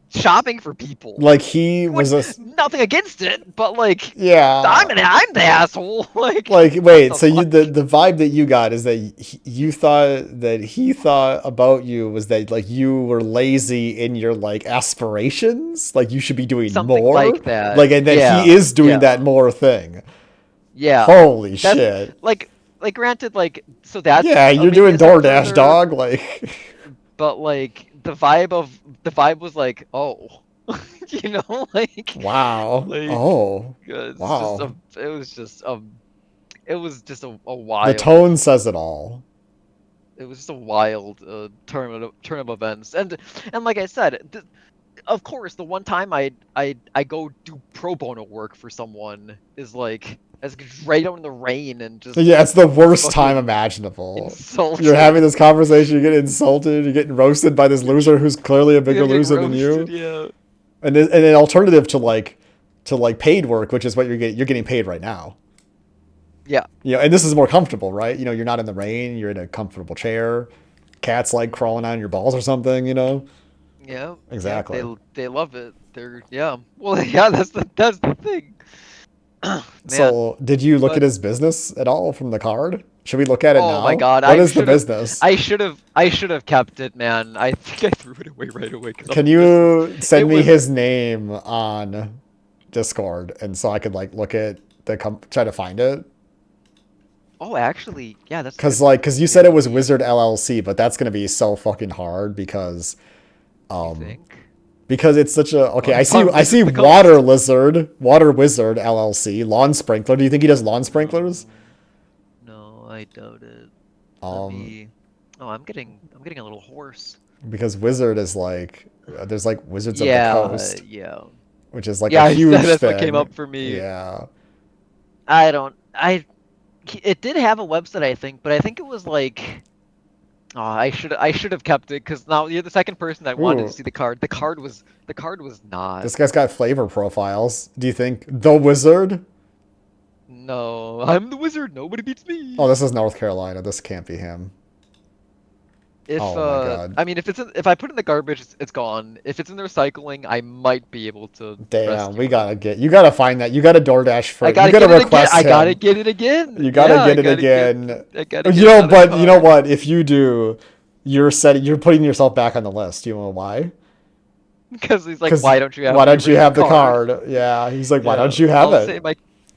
shopping for people. Like he was a Nothing against it, but like yeah. I'm the asshole. Like Like what wait, the so you fuck? the vibe that you got is that you thought that he thought about you was that like you were lazy in your like aspirations, like you should be doing Something more, like that. like and that he Yeah, is doing yeah, that more thing. yeah. Holy That's shit. like granted, like so that's Yeah, you're maybe doing a step DoorDash, further, dog. Like but like the vibe was like, "Oh." You know, like, Wow. like Oh. it's just Wow. it was just a The wild, tone says it all. it was just a wild turn of events. And like I said, of course, the one time I go do pro bono work for someone is like as right out in the rain and just Yeah, it's the worst time fucking imaginable. You're having insulted. this conversation, you're getting insulted, you're getting roasted by this loser who's clearly a You're bigger getting loser than roasted, you. yeah. And an alternative to like paid work, which is what you're getting paid right now. Yeah. You know, and this is more comfortable, right? You know, you're not in the rain, you're in a comfortable chair. Cats like Mhm. crawling on your balls or something, you know? Yeah, yeah, Exactly. they love it. They're yeah. Well, yeah, that's the thing. Man, So, did you look at but his business at all from the card? Should we look at it oh my now? God, What is the business? I should have kept it, man. I think I threw it away right away because Can this was you it send me was his name on Discord and so I could like look at try to find it? oh actually yeah, that's a Cause you said good it was point. Wizard LLC, but that's gonna be so fucking hard You um think? because it's such a okay. On I Wizards see of the Coast? Water Wizard LLC, lawn sprinkler. Do you think he does lawn sprinklers? No, no, I doubt it. Let Um, me. Oh, I'm getting a little hoarse. because Wizard is like there's like Wizards of the Yeah, Coast, yeah, which is like a yeah. huge That's what came thing. up for me. Yeah. I don't. I. It did have a website, I think, but I think it was like. Oh, I should have kept it because now you're the second person that wanted to Ooh, see the card. The card was not. this guy's got flavor profiles. Do you think the Wizard? No, I'm the wizard. Nobody beats Oh, me. this is North Carolina. This can't be him. If Oh my God. I mean, if I put it in the garbage, it's gone. If it's in the recycling, I might be able to Damn, rescue we it. gotta get. You gotta find that. You gotta DoorDash for I it. You gotta gotta get it again. request I gotta him. get it again. You gotta Yeah, get it again. I gotta get another But you know card. what? If you do, you're putting yourself back on the list. You know why? Because he's like, Because why don't you have why the don't you original have the card? card? Yeah, he's like, why Yeah, don't you have it?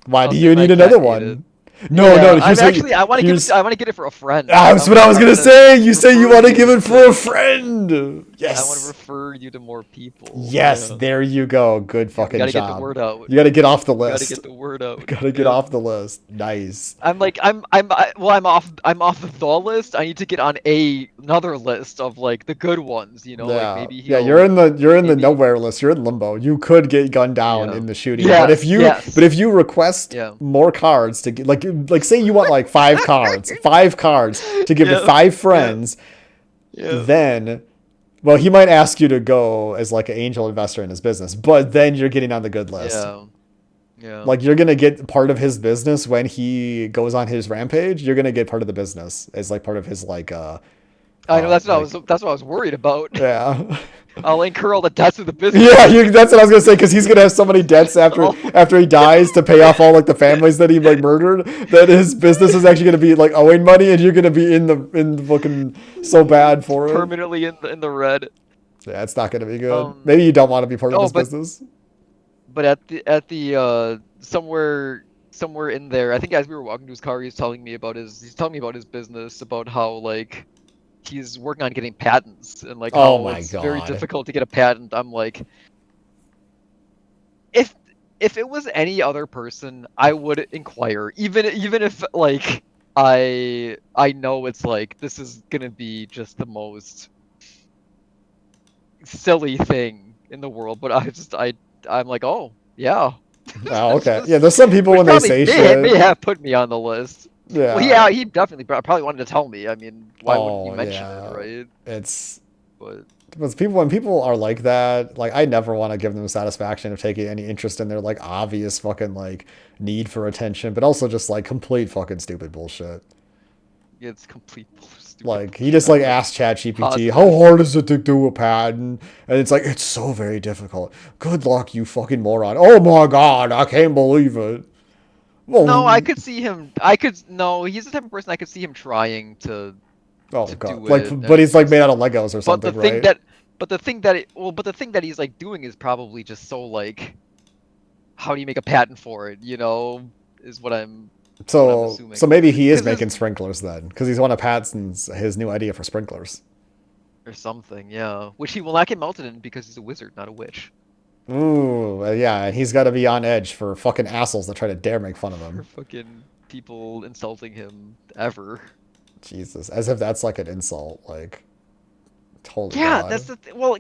Why I'll do say you my need another cat ate it. one? No, Yeah, no. I'm actually Here's I want to get it for a friend. that's what I was I'm gonna gonna say. You say you refer want to give you it for a to friend. I want to Yes. refer you to more people. Yes, Yeah. there you go. Good Yeah, we fucking gotta get the job. word out. You got to get off the We gotta list. get the word out. Got to get Yeah. off the list. Nice. Well, I'm off the list. I need to get on another list of like the good ones, you know, like Yeah, yeah. You're in the maybe, nowhere list. You're in limbo. You could get gunned down yeah. in the shooting, Yes, but yes. if you request Yeah. more cards to get like say you want like five cards to give to Yeah. five Yeah. friends, Yeah. then well he might ask you to go as like an angel investor in his business, but then you're getting on the good list. Yeah. Yeah. Like you're gonna get part of his business when he goes on his rampage. You're gonna get part of the business as like part of his I know like that's what I was worried about. yeah. I'll incur all the debts of the Yeah, business. that's what I was gonna say because he's gonna have so many debts Oh, after he dies to pay off all like the families that he like murdered that his business is actually gonna be like owing money and you're gonna be in the fucking so bad for it. permanently in the red. Yeah, it's not gonna be good. Um. Maybe you don't want to be part of Oh, his business. but at the somewhere in there, I think as we were walking to his car, he's telling me about his business, about how like he's working on getting patents and like Oh how my it's very god. difficult to get a patent. I'm like, if if it was any other person, I would inquire, even if like I know it's like this is gonna be just the most silly thing in the world, but I'm like, oh yeah, Oh, okay. Yeah, there's some people which when they probably say shit. may have put me on the list. Well, Yeah. yeah, he definitely probably wanted to tell me. I mean, why wouldn't he Oh mention it, yeah. right? It's But Because people when people are like that, like I never want to give them the satisfaction of taking any interest in their like obvious fucking like need for attention, but also just like complete fucking stupid bullshit. it's complete stupid Like he bullshit. just I'm like like asked ChatGPT, how positive. hard is it to do a patent? And it's like it's so very difficult. Good luck, you fucking moron. Oh my god, I can't believe it. No, I Well, could see him. I could no. He's the type of person I could see him trying oh to god, do like it, but and he's like made just. out of Legos or But something, right? but the thing that he's like doing is probably just so like, how do you make a patent for it? You know, is what I'm So assuming. maybe he is Because his making sprinklers then, because he's one of Patson's his new idea for sprinklers. or something, yeah. Which he will not get melted in because he's a wizard, not a witch. Ooh, yeah, and he's got to be on edge for fucking assholes that try to dare make fun of For him. fucking people insulting him ever. Jesus, as if that's like an insult. Like, holy Yeah, God. that's the well,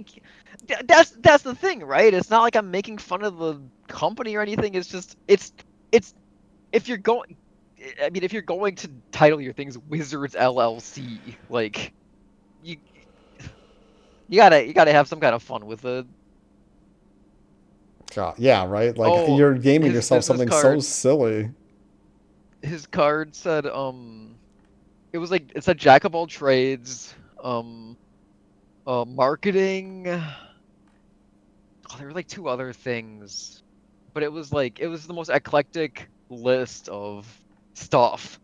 that's the thing, right? It's not like I'm making fun of the company or anything. It's just it's if you're going, I mean, if you're going to title your things Wizards LLC, like you you gotta have some kind of fun with it. God, yeah, right. Like Oh, you're gaming his yourself business something so card, silly. his card said it was like it said jack of all trades, um, marketing. Oh, there were like two other things, but it was like it was the most eclectic list of stuff.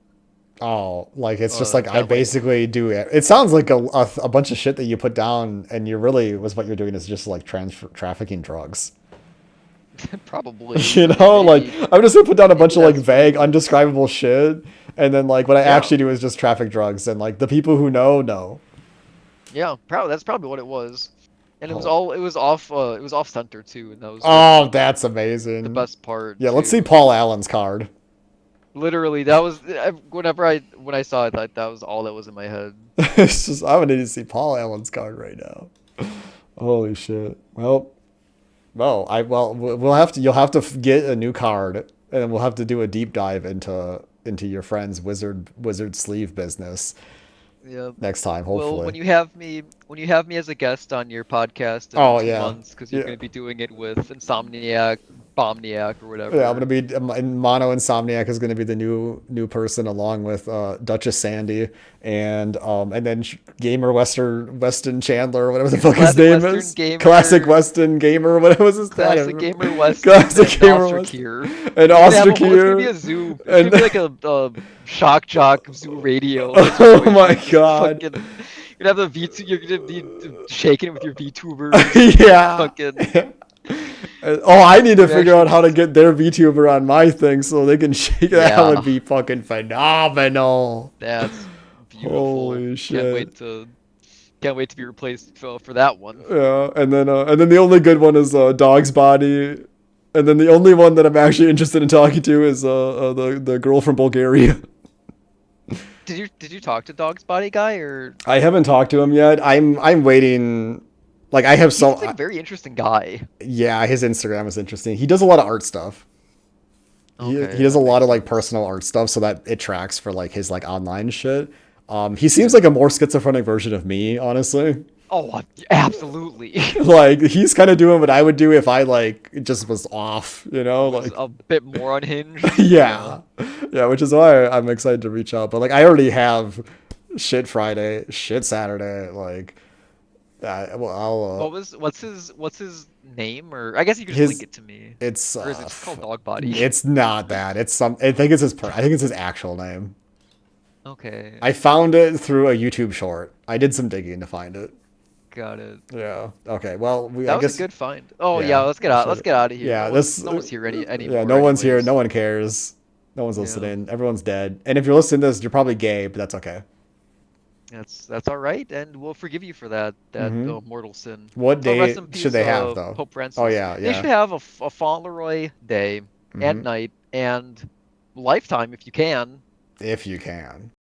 Oh, like it's just like I That like basically do it. It sounds like a bunch of shit that you put down, and you really was what you're doing is just like trafficking drugs. probably You know, like maybe I'm just gonna put down a bunch maybe of like that's vague, true. undescribable shit, and then like what I Yeah, actually do is just traffic drugs, and like the people who know. yeah, probably that's probably what it was, and it was Oh, all it was off center too, and that was like oh, that's the amazing. best part Yeah, let's see too. Paul Allen's card. Literally, that was whenever when I saw it, that was all that was in my head. It's just I'm gonna need to see Paul Allen's card right now. Holy shit. We'll have to. You'll have to get a new card, and we'll have to do a deep dive into your friend's wizard sleeve business Yeah. next time, Well, hopefully. when you have me as a guest on your podcast in Oh two yeah, months, because you're yeah. going to be doing it with Insomniac, Bomniac, or Yeah, I'm gonna whatever. be Mono Insomniac is gonna be the new person along with Duchess Sandy and then Gamer Weston Chandler or whatever the fuck his Classic name Western is. Classic gamer, Weston Gamer, whatever was his I don't classic remember. gamer Weston, Classic and Gamer Weston Ostrakier. and You're gonna have a whole. It's gonna be Ostrakier a zoo. It's gonna and be like a shock jock zoo radio oh my situation. Just god. fucking. You're gonna have the V2. You're gonna be shaking it with your VTubers. Yeah. Fucking. Oh, I need to You figure actually out how to just. get their VTuber on my thing so they can shake. That would Yeah. be fucking phenomenal. That's beautiful. Holy shit. Can't wait to be replaced for that one. Yeah, and then the only good one is Dog's Body, and then the only one that I'm actually interested in talking to is the girl from Bulgaria. Did you talk to Dog's Body Guy or I haven't talked to him yet. I'm waiting. Like I have he seems like so a very interesting guy. yeah, his Instagram is interesting. He does a lot of art stuff. He Okay, does a that lot makes of like sense. personal art stuff, so that it tracks for like his like online shit. He seems like a more schizophrenic version of me, honestly. Oh, absolutely. Like he's kind of doing what I would do if I like just was off, you know, Was like a bit more unhinged. Yeah. yeah, yeah, which is why I'm excited to reach out. But like I already have shit Friday, shit Saturday, like well I'll What's his name, or I guess you could just link his it to me. it's Or is it just called Dog Body? it's not that it's some I think it's I think it's his actual name. Okay. I found it through a YouTube short. I did some digging to find it. Got it. Yeah. Okay. Well, I That was a guess good find. Oh yeah, yeah. let's get out of here. Yeah. This No one's here yeah. anymore No one's here. anyways. No one cares. No one's Yeah. listening. Everyone's dead. And if you're listening to this, you're probably gay, but that's okay. That's all right, and we'll forgive you for that Mm-hmm. mortal sin. What Oh, rest day in should peace, they have though? Pope Oh Francis. yeah, They should yeah. have a Fauntleroy day Mm-hmm. and night and lifetime if you can. If you can.